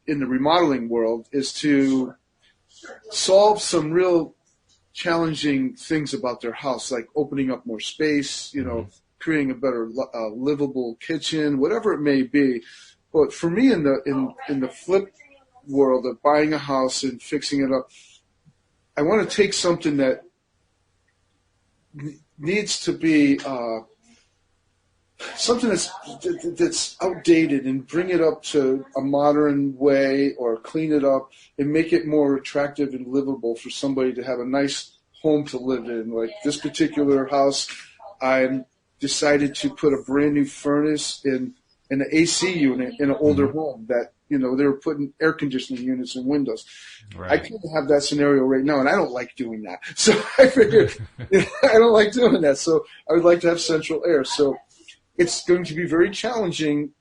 in the remodeling world is to solve some real challenging things about their house, like opening up more space, creating a better livable kitchen, whatever it may be. But for me, in the flip world of buying a house and fixing it up, I want to take something that needs to be something that's outdated and bring it up to a modern way, or clean it up and make it more attractive and livable for somebody to have a nice home to live in. Like this particular house, I decided to put a brand new furnace in an AC unit in an older home that, they were putting air conditioning units and windows. Right. I can't have that scenario right now, and I don't like doing that. So I figured I don't like doing that. So I would like to have central air. So it's going to be very challenging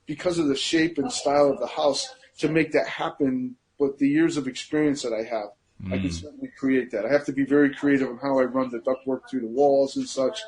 because of the shape and style of the house to make that happen. But the years of experience that I have, I can certainly create that. I have to be very creative on how I run the ductwork through the walls and such.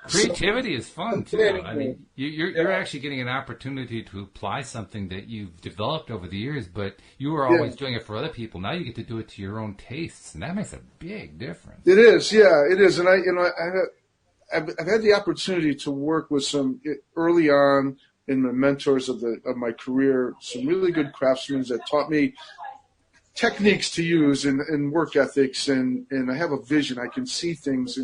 Creativity is fun too. I mean, you're actually getting an opportunity to apply something that you've developed over the years, but you were always doing it for other people. Now you get to do it to your own tastes, and that makes a big difference. It is, yeah, it is. And I've had the opportunity to work with some early on in the mentors of my career, some really good craftsmen that taught me techniques to use and work ethics, and I have a vision. I can see things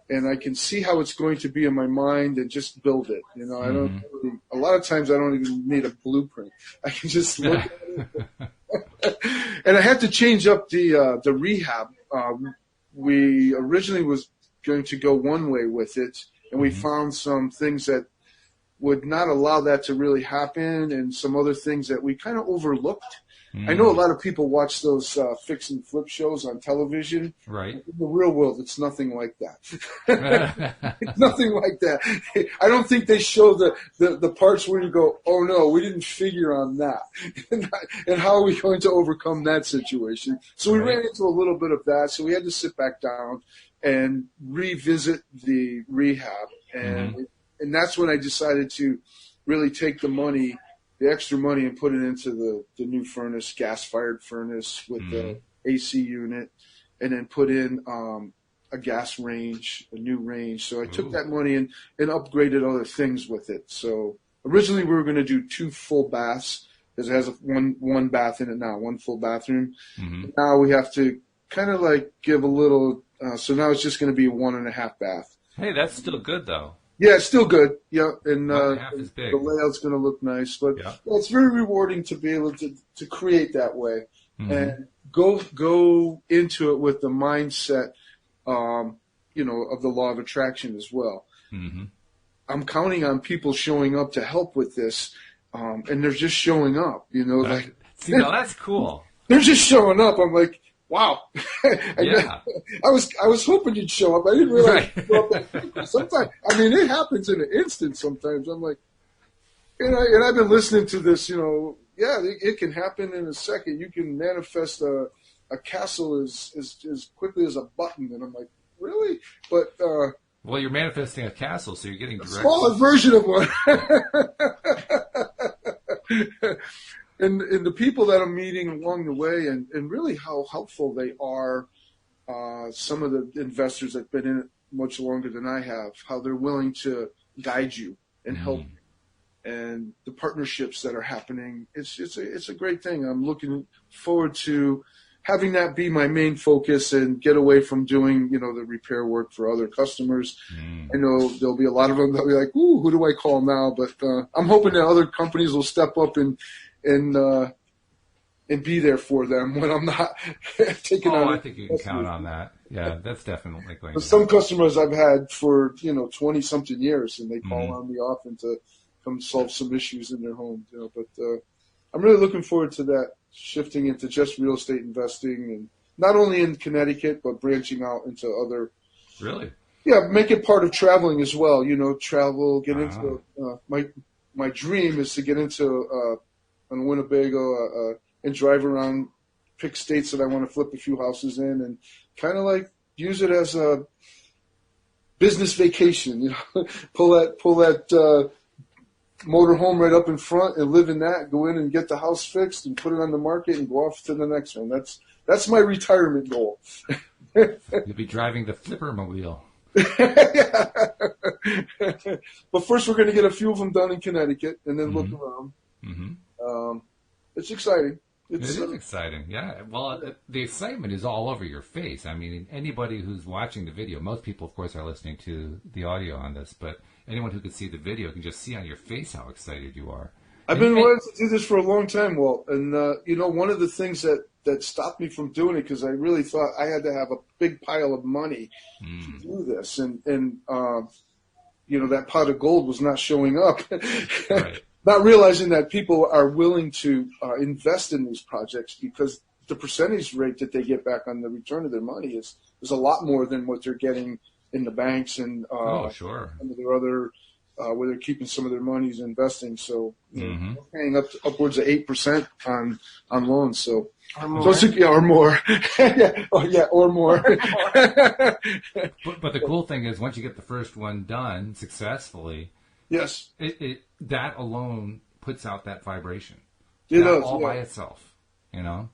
and I can see how it's going to be in my mind and just build it. I don't really, a lot of times I don't even need a blueprint. I can just look at it. And I had to change up the rehab. We originally was going to go one way with it, and we found some things that would not allow that to really happen, and some other things that we kind of overlooked. I know a lot of people watch those fix and flip shows on television. Right. In the real world, it's nothing like that. It's nothing like that. I don't think they show the parts where you go, oh no, we didn't figure on that. And how are we going to overcome that situation? So we ran into a little bit of that. So we had to sit back down and revisit the rehab. And that's when I decided to really take the extra money, and put it into the new furnace, gas-fired furnace with the AC unit, and then put in a gas range, a new range. So I took that money and upgraded other things with it. So originally we were going to do 2 full baths, because it has one bath in it now, 1 full bathroom. Now we have to kind of like give a little, so now it's just going to be 1.5 bath. Hey, that's still good though. Yeah, it's still good. Yeah, and is big. The layout's going to look nice, but it's very rewarding to be able to create that way. and go into it with the mindset, of the law of attraction as well. I'm counting on people showing up to help with this, and they're just showing up. See, now that's cool. They're just showing up. I'm like, wow. Yeah. I was hoping you'd show up. I didn't realize you'd show up that quickly. Sometimes, it happens in an instant. Sometimes I'm like, and I've been listening to this. It can happen in a second. You can manifest a castle as quickly as a button, and I'm like, really? But well, you're manifesting a castle, so you're getting a direct. smaller version of one. And the people that I'm meeting along the way, and really how helpful they are. Some of the investors that've been in it much longer than I have, how they're willing to guide you and help you. And the partnerships that are happening, it's a great thing. I'm looking forward to having that be my main focus and get away from doing, the repair work for other customers. I know there'll be a lot of them that'll be like, ooh, who do I call now? But I'm hoping that other companies will step up and be there for them when I'm not taking on. I think you can count on that. Yeah, that's definitely going to some customers I've had for, 20-something years, and they call on me often to come solve some issues in their homes, but I'm really looking forward to that, shifting into just real estate investing, and not only in Connecticut, but branching out into other. Really? Yeah, make it part of traveling as well. Travel, get into my dream is to get into on Winnebago and drive around, pick states that I want to flip a few houses in, and kind of like use it as a business vacation. Pull that motor home right up in front and live in that. Go in and get the house fixed and put it on the market and go off to the next one. That's my retirement goal. You'll be driving the Flippermobile. But first, we're going to get a few of them done in Connecticut and then look around. It's exciting. It is exciting, yeah. Well, the excitement is all over your face. I mean, anybody who's watching the video, most people, of course, are listening to the audio on this, but anyone who could see the video can just see on your face how excited you are. I've been wanting to do this for a long time, Walt. And, one of the things that stopped me from doing it, because I really thought I had to have a big pile of money to do this. And that pot of gold was not showing up. Right. Not realizing that people are willing to invest in these projects because the percentage rate that they get back on the return of their money is a lot more than what they're getting in the banks and sure. some of their other where they're keeping some of their monies investing. So we're paying upwards of 8% on loans. So or more. Or more. Or more. But the cool thing is, once you get the first one done successfully. Yes. That alone puts out that vibration. It does, all by itself, And,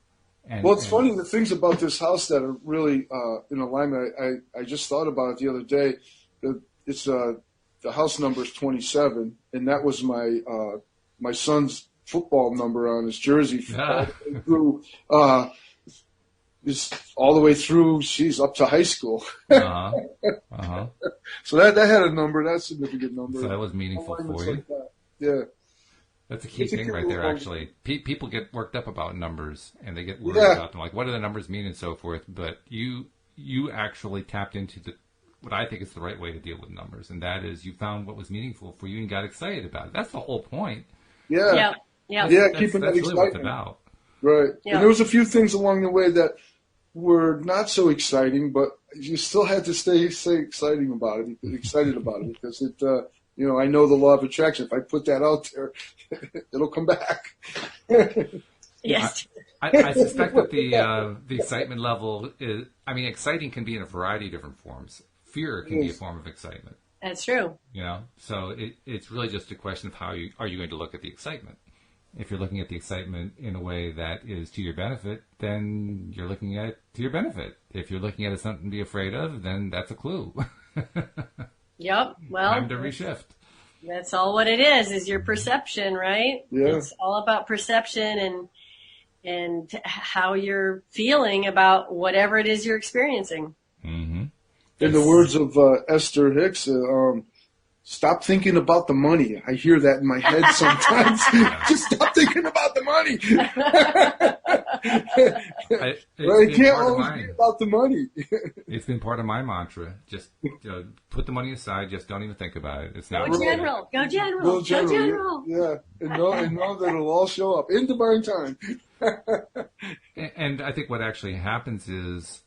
it's funny, the things about this house that are really in alignment. I just thought about it the other day. It's the house number is 27, and that was my son's football number on his jersey. Through all the way through. Up to high school. So that had a number. That's a significant number. So that was meaningful for you. Like yeah. That's a key thing right there, actually. People get worked up about numbers, and they get worried about them, like, what do the numbers mean and so forth. But you actually tapped into what I think is the right way to deal with numbers, and that is you found what was meaningful for you and got excited about it. That's the whole point. Yeah. Keeping that really excitement. What it's about. Right. Yeah. And there was a few things along the way that were not so exciting, but you still had to stay excited about it because it, I know the law of attraction. If I put that out there, it'll come back. Yes. I suspect that the excitement level is, exciting can be in a variety of different forms. Fear can be a form of excitement. That's true. So it's really just a question of how are you going to look at the excitement. If you're looking at the excitement in a way that is to your benefit, then you're looking at it to your benefit. If you're looking at it as something to be afraid of, then that's a clue. Yep. Well, time to reshift. That's all what it is your perception, right? Yeah. It's all about perception and how you're feeling about whatever it is you're experiencing. In the words of Esther Hicks, stop thinking about the money. I hear that in my head sometimes. Just stop thinking about the money. It can't always be about the money. It's been part of my mantra. Just put the money aside. Just don't even think about it. It's not Go general. Go general. Go general. Yeah. And know that it'll all show up in divine time. And I think what actually happens is,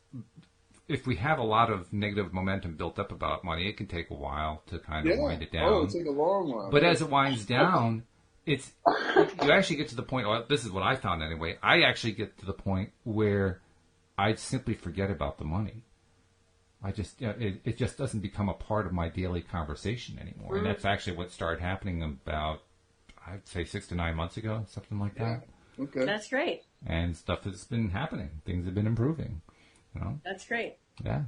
if we have a lot of negative momentum built up about money, it can take a while to kind of wind it down. Oh, it'll take a long while. But as it winds down, you actually get to the point, or this is what I found anyway, I actually get to the point where I simply forget about the money. I just, it just doesn't become a part of my daily conversation anymore. And that's actually what started happening about, I'd say 6 to 9 months ago, something like that. Okay. That's great. And stuff has been happening. Things have been improving. That's great. Yeah.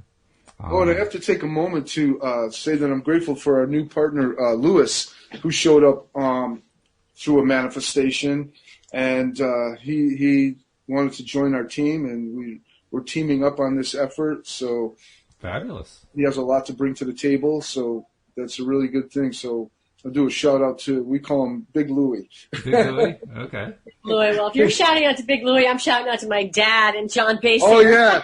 And I have to take a moment to say that I'm grateful for our new partner, Lewis, who showed up through a manifestation, and he wanted to join our team, and we're teaming up on this effort. So fabulous. He has a lot to bring to the table, so that's a really good thing. So I'll do a shout out to, we call him Big Louie. Big Louie? Okay. Louie, well, if you're shouting out to Big Louie, I'm shouting out to my dad and John Basie. Oh, yeah.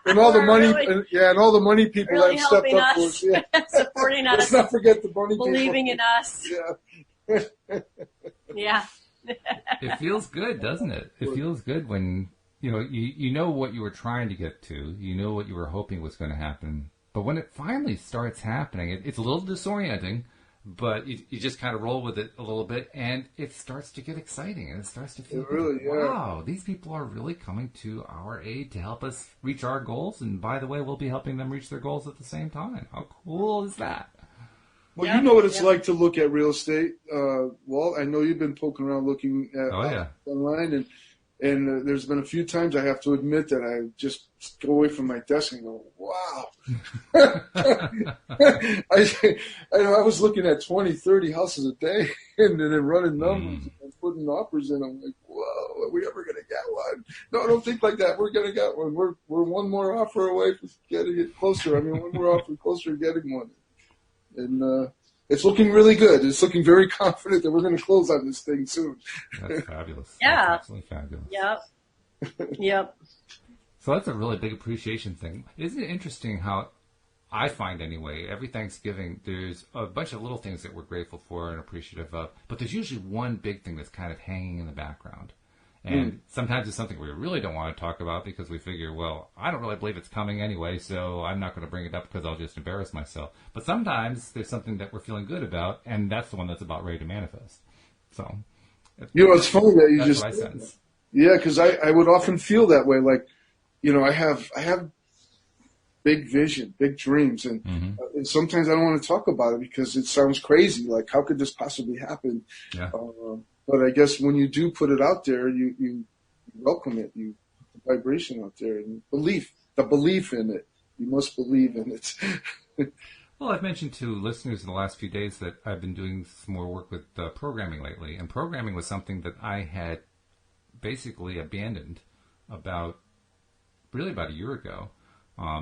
And all the money, and all the money people really that stepped up for us. us. Yeah. Supporting us. Let's not forget the money believing people. in us. Yeah. Yeah. It feels good, doesn't it? It feels good when, you know what you were trying to get to. You know what you were hoping was going to happen. But when it finally starts happening, it's a little disorienting. But you just kind of roll with it a little bit, and it starts to get exciting, and it starts to feel wow, these people are really coming to our aid to help us reach our goals, and by the way, we'll be helping them reach their goals at the same time. How cool is that? Well, you know what it's like to look at real estate, Walt. I know you've been poking around looking at online, and there's been a few times I have to admit that I just go away from my desk and go, wow. I was looking at 20, 30 houses a day and then running numbers and putting offers in. I'm like, whoa, are we ever going to get one? No, don't think like that. We're going to get one. We're one more offer away from getting it closer. one more offer closer to getting one. And it's looking really good. It's looking very confident that we're going to close on this thing soon. That's fabulous. Yeah. That's absolutely fabulous. Yep. So that's a really big appreciation thing. Isn't it interesting how I find anyway, every Thanksgiving, there's a bunch of little things that we're grateful for and appreciative of, but there's usually one big thing that's kind of hanging in the background. And sometimes it's something we really don't want to talk about because we figure, well, I don't really believe it's coming anyway, so I'm not going to bring it up because I'll just embarrass myself. But sometimes there's something that we're feeling good about, and that's the one that's about ready to manifest. So, it's funny that you that's just what I sense. Yeah, because I would often feel that way. Like, I have big vision, big dreams, and sometimes I don't want to talk about it because it sounds crazy. Like, how could this possibly happen? Yeah. But I guess when you do put it out there, you welcome it. You put the vibration out there and the belief in it. You must believe in it. Well, I've mentioned to listeners in the last few days that I've been doing some more work with programming lately, and programming was something that I had basically abandoned about a year ago,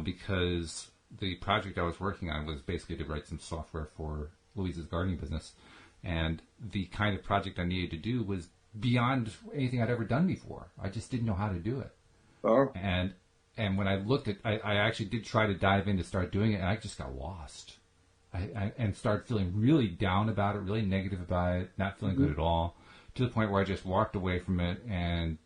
because the project I was working on was basically to write some software for Louise's gardening business. And the kind of project I needed to do was beyond anything I'd ever done before. I just didn't know how to do it. Oh. And when I looked at, I actually did try to dive in to start doing it, and I just got lost. And started feeling really down about it, really negative about it, not feeling good at all, to the point where I just walked away from it, and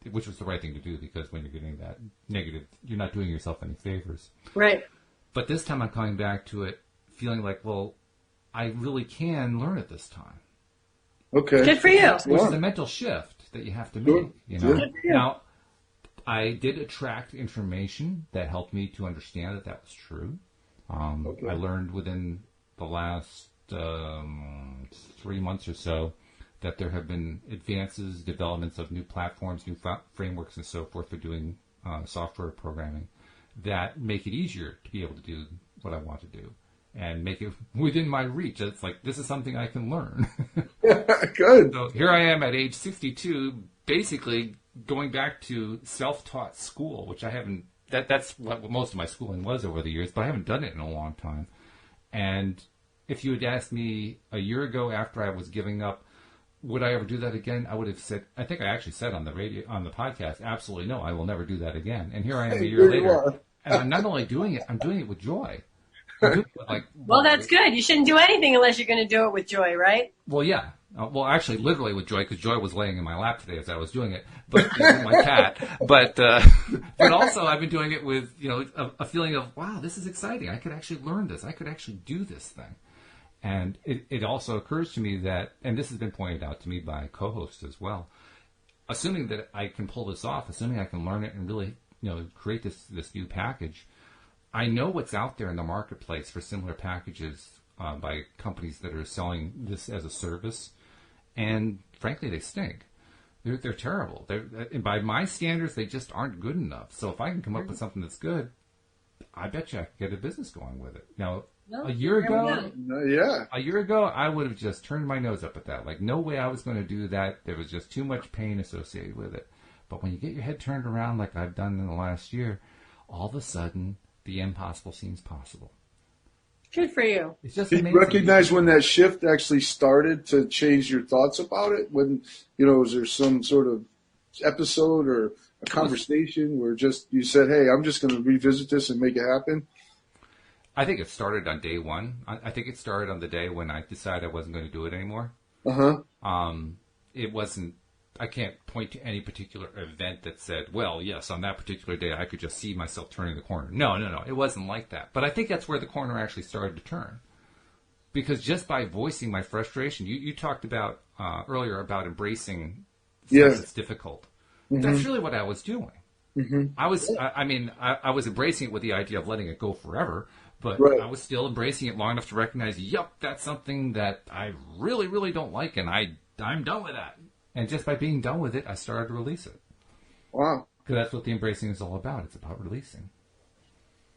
which was the right thing to do, because when you're getting that negative, you're not doing yourself any favors. Right. But this time I'm coming back to it feeling like, well, I really can learn it this time. Okay. Good for you. Which is a mental shift that you have to make. Good for you. Now, I did attract information that helped me to understand that was true. I learned within the last 3 months or so that there have been advances, developments of new platforms, new frameworks, and so forth for doing software programming that make it easier to be able to do what I want to do and make it within my reach. It's like, this is something I can learn. Good. So here I am at age 62, basically going back to self-taught school, which I haven't, that's what most of my schooling was over the years, but I haven't done it in a long time. And if you had asked me a year ago after I was giving up, would I ever do that again? I would have said, I think I actually said on the radio, on the podcast, absolutely no, I will never do that again. And here I am a year later, and I'm not only doing it, I'm doing it with joy. I'm doing it with, like, well, that's good. You shouldn't do anything unless you're going to do it with joy, right? Well, yeah. Well, actually, literally with Joy, because Joy was laying in my lap today as I was doing it, but my cat. But also, I've been doing it with a feeling of, wow, this is exciting. I could actually learn this. I could actually do this thing. And it also occurs to me that, and this has been pointed out to me by co-hosts as well, assuming that I can pull this off, assuming I can learn it and really create this new package, I know what's out there in the marketplace for similar packages by companies that are selling this as a service. And frankly, they stink. They're terrible. And by my standards, they just aren't good enough. So if I can come up with something that's good, I bet you I could get a business going with it. Now, a year ago, I would have just turned my nose up at that. Like, no way I was going to do that. There was just too much pain associated with it. But when you get your head turned around like I've done in the last year, all of a sudden, the impossible seems possible. Good for you. It's just Did amazing. you recognize when that shift actually started to change your thoughts about it? When, was there some sort of episode or a conversation where just you said, hey, I'm just going to revisit this and make it happen? I think it started on day one. I think it started on the day when I decided I wasn't going to do it anymore. It wasn't, I can't point to any particular event that said, well, yes, on that particular day, I could just see myself turning the corner. No. It wasn't like that. But I think that's where the corner actually started to turn. Because just by voicing my frustration, you talked about earlier about embracing stuff that's difficult. Mm-hmm. That's really what I was doing. Mm-hmm. I was embracing it with the idea of letting it go forever, but I was still embracing it long enough to recognize, yep, that's something that I really, really don't like, and I'm done with that. And just by being done with it, I started to release it. Wow. Because that's what the embracing is all about. It's about releasing.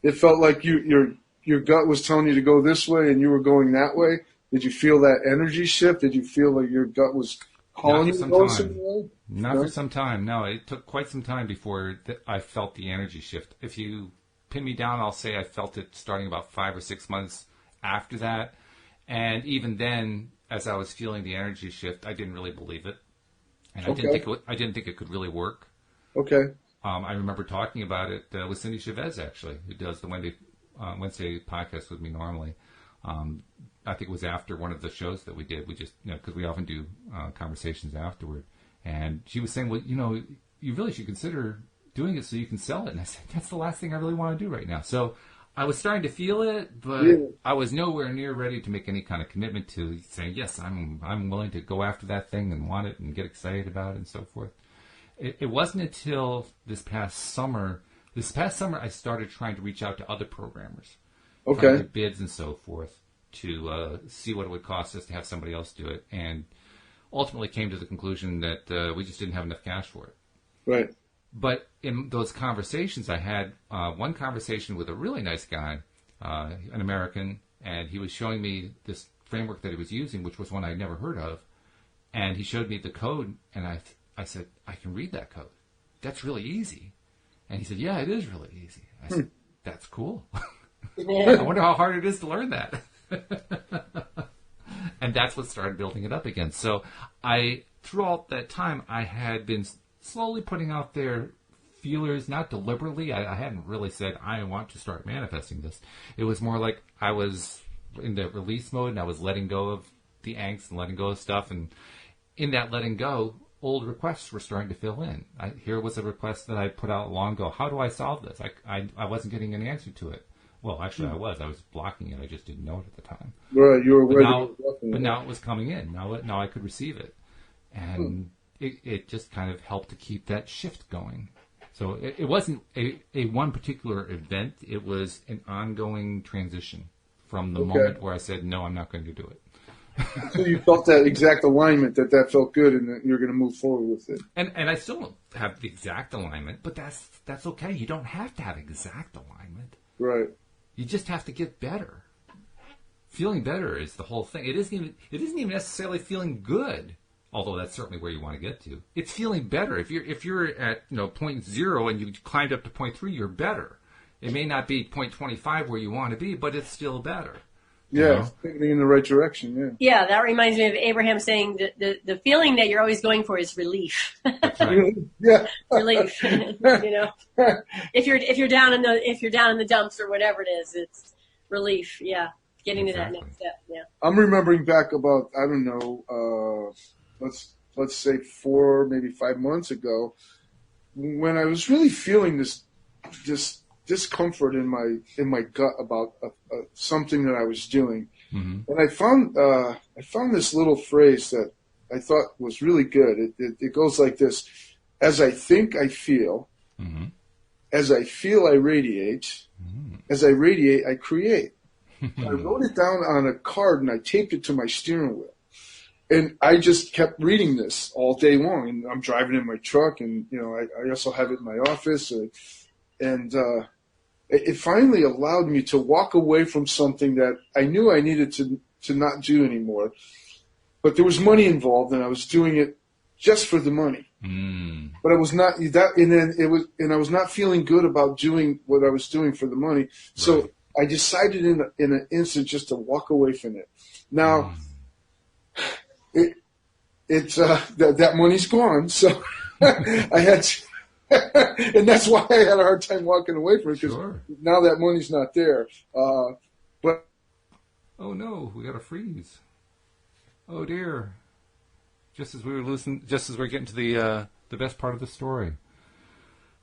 It felt like your gut was telling you to go this way and you were going that way. Did you feel that energy shift? Did you feel like your gut was calling you to go some way? Not for some time. No, it took quite some time before I felt the energy shift. If you pin me down, I'll say I felt it starting about 5 or 6 months after that. And even then, as I was feeling the energy shift, I didn't really believe it. And I didn't think it could really work. Okay. I remember talking about it with Cindy Chavez, actually, who does the Wednesday podcast with me normally. I think it was after one of the shows that we did. We just, because we often do conversations afterward. And she was saying, well, you really should consider doing it so you can sell it. And I said, that's the last thing I really want to do right now. So I was starting to feel it, but I was nowhere near ready to make any kind of commitment to saying, yes, I'm willing to go after that thing and want it and get excited about it and so forth. It wasn't until this past summer I started trying to reach out to other programmers. Trying to get bids and so forth to see what it would cost us to have somebody else do it. And ultimately came to the conclusion that we just didn't have enough cash for it. Right. But in those conversations, I had one conversation with a really nice guy, an American, and he was showing me this framework that he was using, which was one I'd never heard of. And he showed me the code, and I said, I can read that code. That's really easy. And he said, yeah, it is really easy. I said, that's cool. I wonder how hard it is to learn that. And that's what started building it up again. So throughout that time, I had been slowly putting out there feelers, not deliberately. I hadn't really said, I want to start manifesting this. It was more like I was in the release mode and I was letting go of the angst and letting go of stuff. And in that letting go, old requests were starting to fill in. Here was a request that I put out long ago. How do I solve this? I wasn't getting an answer to it. Well, actually, I was blocking it. I just didn't know it at the time. Right, you were ready. But now it was coming in. Now I could receive it. And it just kind of helped to keep that shift going. So it wasn't a one particular event. It was an ongoing transition from the moment where I said, no, I'm not going to do it. So you felt that exact alignment, that felt good, and that you're going to move forward with it. And I still don't have the exact alignment, but that's okay. You don't have to have exact alignment. Right. You just have to get better. Feeling better is the whole thing. It isn't even necessarily feeling good, although that's certainly where you want to get to. It's feeling better. If you're at 0.0 and you climbed up to 0.3, you're better. It may not be 0.25 where you want to be, but it's still better. Yeah, thinking in the right direction. Yeah. Yeah, that reminds me of Abraham saying the feeling that you're always going for is relief. That's right. Yeah. Relief. If you're down in the dumps or whatever it is, it's relief. Yeah, getting to that next step. Yeah. I'm remembering back about, I don't know, let's say 4, maybe 5 months ago, when I was really feeling this discomfort in my gut about something that I was doing, and I found this little phrase that I thought was really good. It goes like this: as I think, I feel; as I feel, I radiate; as I radiate, I create. I wrote it down on a card and I taped it to my steering wheel. And I just kept reading this all day long. And I'm driving in my truck, and I also have it in my office. And it finally allowed me to walk away from something that I knew I needed to not do anymore. But there was money involved, and I was doing it just for the money. But I was not that, and I was not feeling good about doing what I was doing for the money. So I decided in an instant just to walk away from it. Now, that money's gone, so I had to, and that's why I had a hard time walking away from it, because now that money's not there. But oh no, we got to freeze. Oh dear! Just as we're getting to the best part of the story.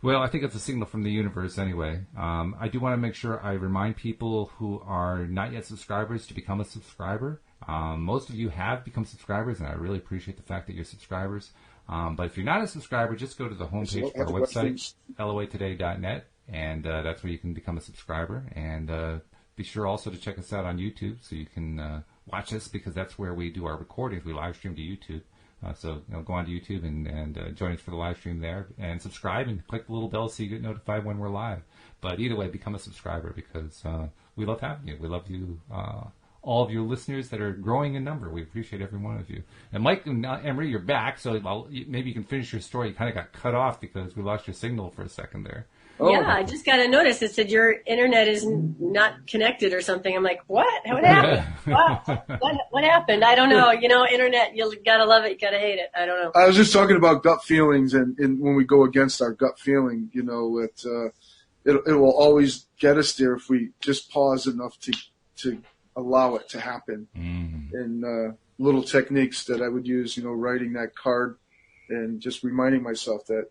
Well, I think it's a signal from the universe anyway. I do want to make sure I remind people who are not yet subscribers to become a subscriber. Most of you have become subscribers, and I really appreciate the fact that you're subscribers. But if you're not a subscriber, just go to the homepage of our website, loatoday.net, and that's where you can become a subscriber. And be sure also to check us out on YouTube so you can watch us, because that's where we do our recordings. We live stream to YouTube. So go on to YouTube and join us for the live stream there, and subscribe and click the little bell so you get notified when we're live. But either way, become a subscriber, because we love having you. We love you, all of your listeners that are growing in number. We appreciate every one of you. And Mike and Emery, you're back, so maybe you can finish your story. You kind of got cut off because we lost your signal for a second there. Yeah, I just got a notice. It said your internet is not connected or something. I'm like, what? What happened? What happened? I don't know. Internet, you gotta love it, you gotta hate it. I don't know. I was just talking about gut feelings, and when we go against our gut feeling, it will always get us there if we just pause enough to allow it to happen. And little techniques that I would use, writing that card and just reminding myself that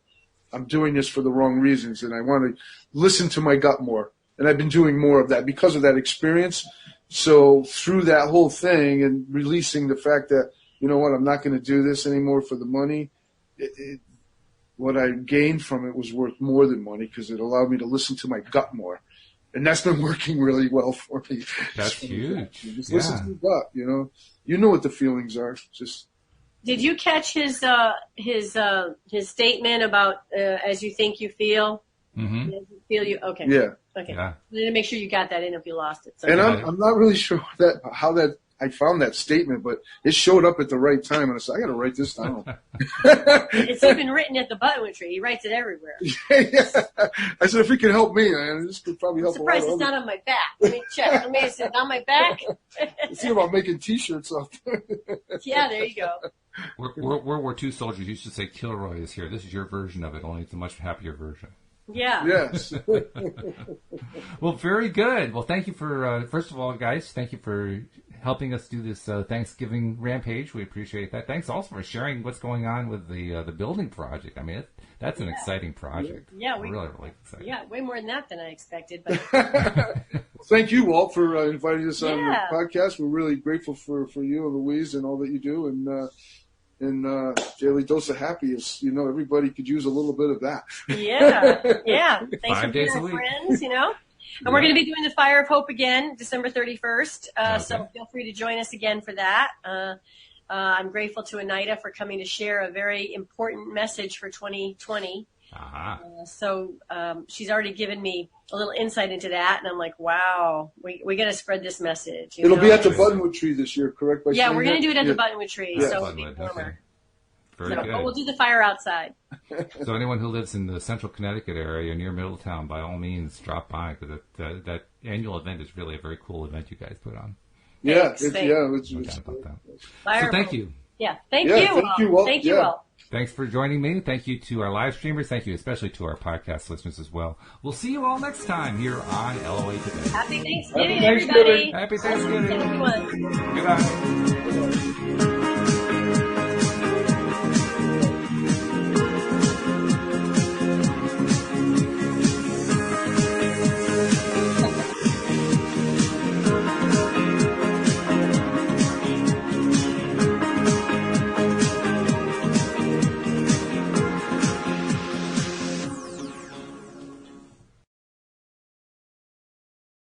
I'm doing this for the wrong reasons, and I want to listen to my gut more. And I've been doing more of that because of that experience. So through that whole thing and releasing the fact that, I'm not going to do this anymore for the money, what I gained from it was worth more than money, because it allowed me to listen to my gut more. And that's been working really well for me. That's huge. Just listen to your gut, You know what the feelings are. Just. Did you catch his statement about as you think you feel? Mm-hmm. As you feel you okay. Yeah. Okay. Yeah. I need to make sure you got that in if you lost it. So. And I'm not really sure how I found that statement, but it showed up at the right time, and I said, I got to write this down. It's even written at the buttonwood tree. He writes it everywhere. Yeah. I said, if it could help me, man, this could probably help. I'm surprised it's not on my back. Let me check. Let me see. It's on my back. See about making T-shirts up there. Yeah, there you go. World War II soldiers used to say, Kilroy is here. This is your version of it, only it's a much happier version. Yeah. Yes. Well, very good. Well, thank you for, first of all, guys, thank you for helping us do this Thanksgiving Rampage. We appreciate that. Thanks also for sharing what's going on with the building project. I mean, that's an exciting project. Yeah, really exciting. Yeah, way more than that than I expected. But thank you, Walt, for inviting us on the podcast. We're really grateful for you and Louise and all that you do. And Daily Dose of Happy is, everybody could use a little bit of that. Yeah. Thanks 5 for days being a week. friends, And we're going to be doing the Fire of Hope again, December 31st. So feel free to join us again for that. I'm grateful to Anita for coming to share a very important message for 2020. So she's already given me a little insight into that, and I'm like, wow, we got to spread this message. It'll be at the Buttonwood Tree this year, correct? We're going to do it at the Buttonwood Tree, so it'll be warmer. Okay. Very good. But we'll do the fire outside. So anyone who lives in the central Connecticut area near Middletown, by all means, drop by, because that annual event is really a very cool event you guys put on. Yeah, Thanks. So thank you. Yeah, thank Yeah, you. thank you, Walt. Thank you, Yeah. Walt. Thanks for joining me. Thank you to our live streamers. Thank you especially to our podcast listeners as well. We'll see you all next time here on LOA Today. Happy Thanksgiving, Happy Thanksgiving. everybody. Happy Thanksgiving. Everyone. Good night.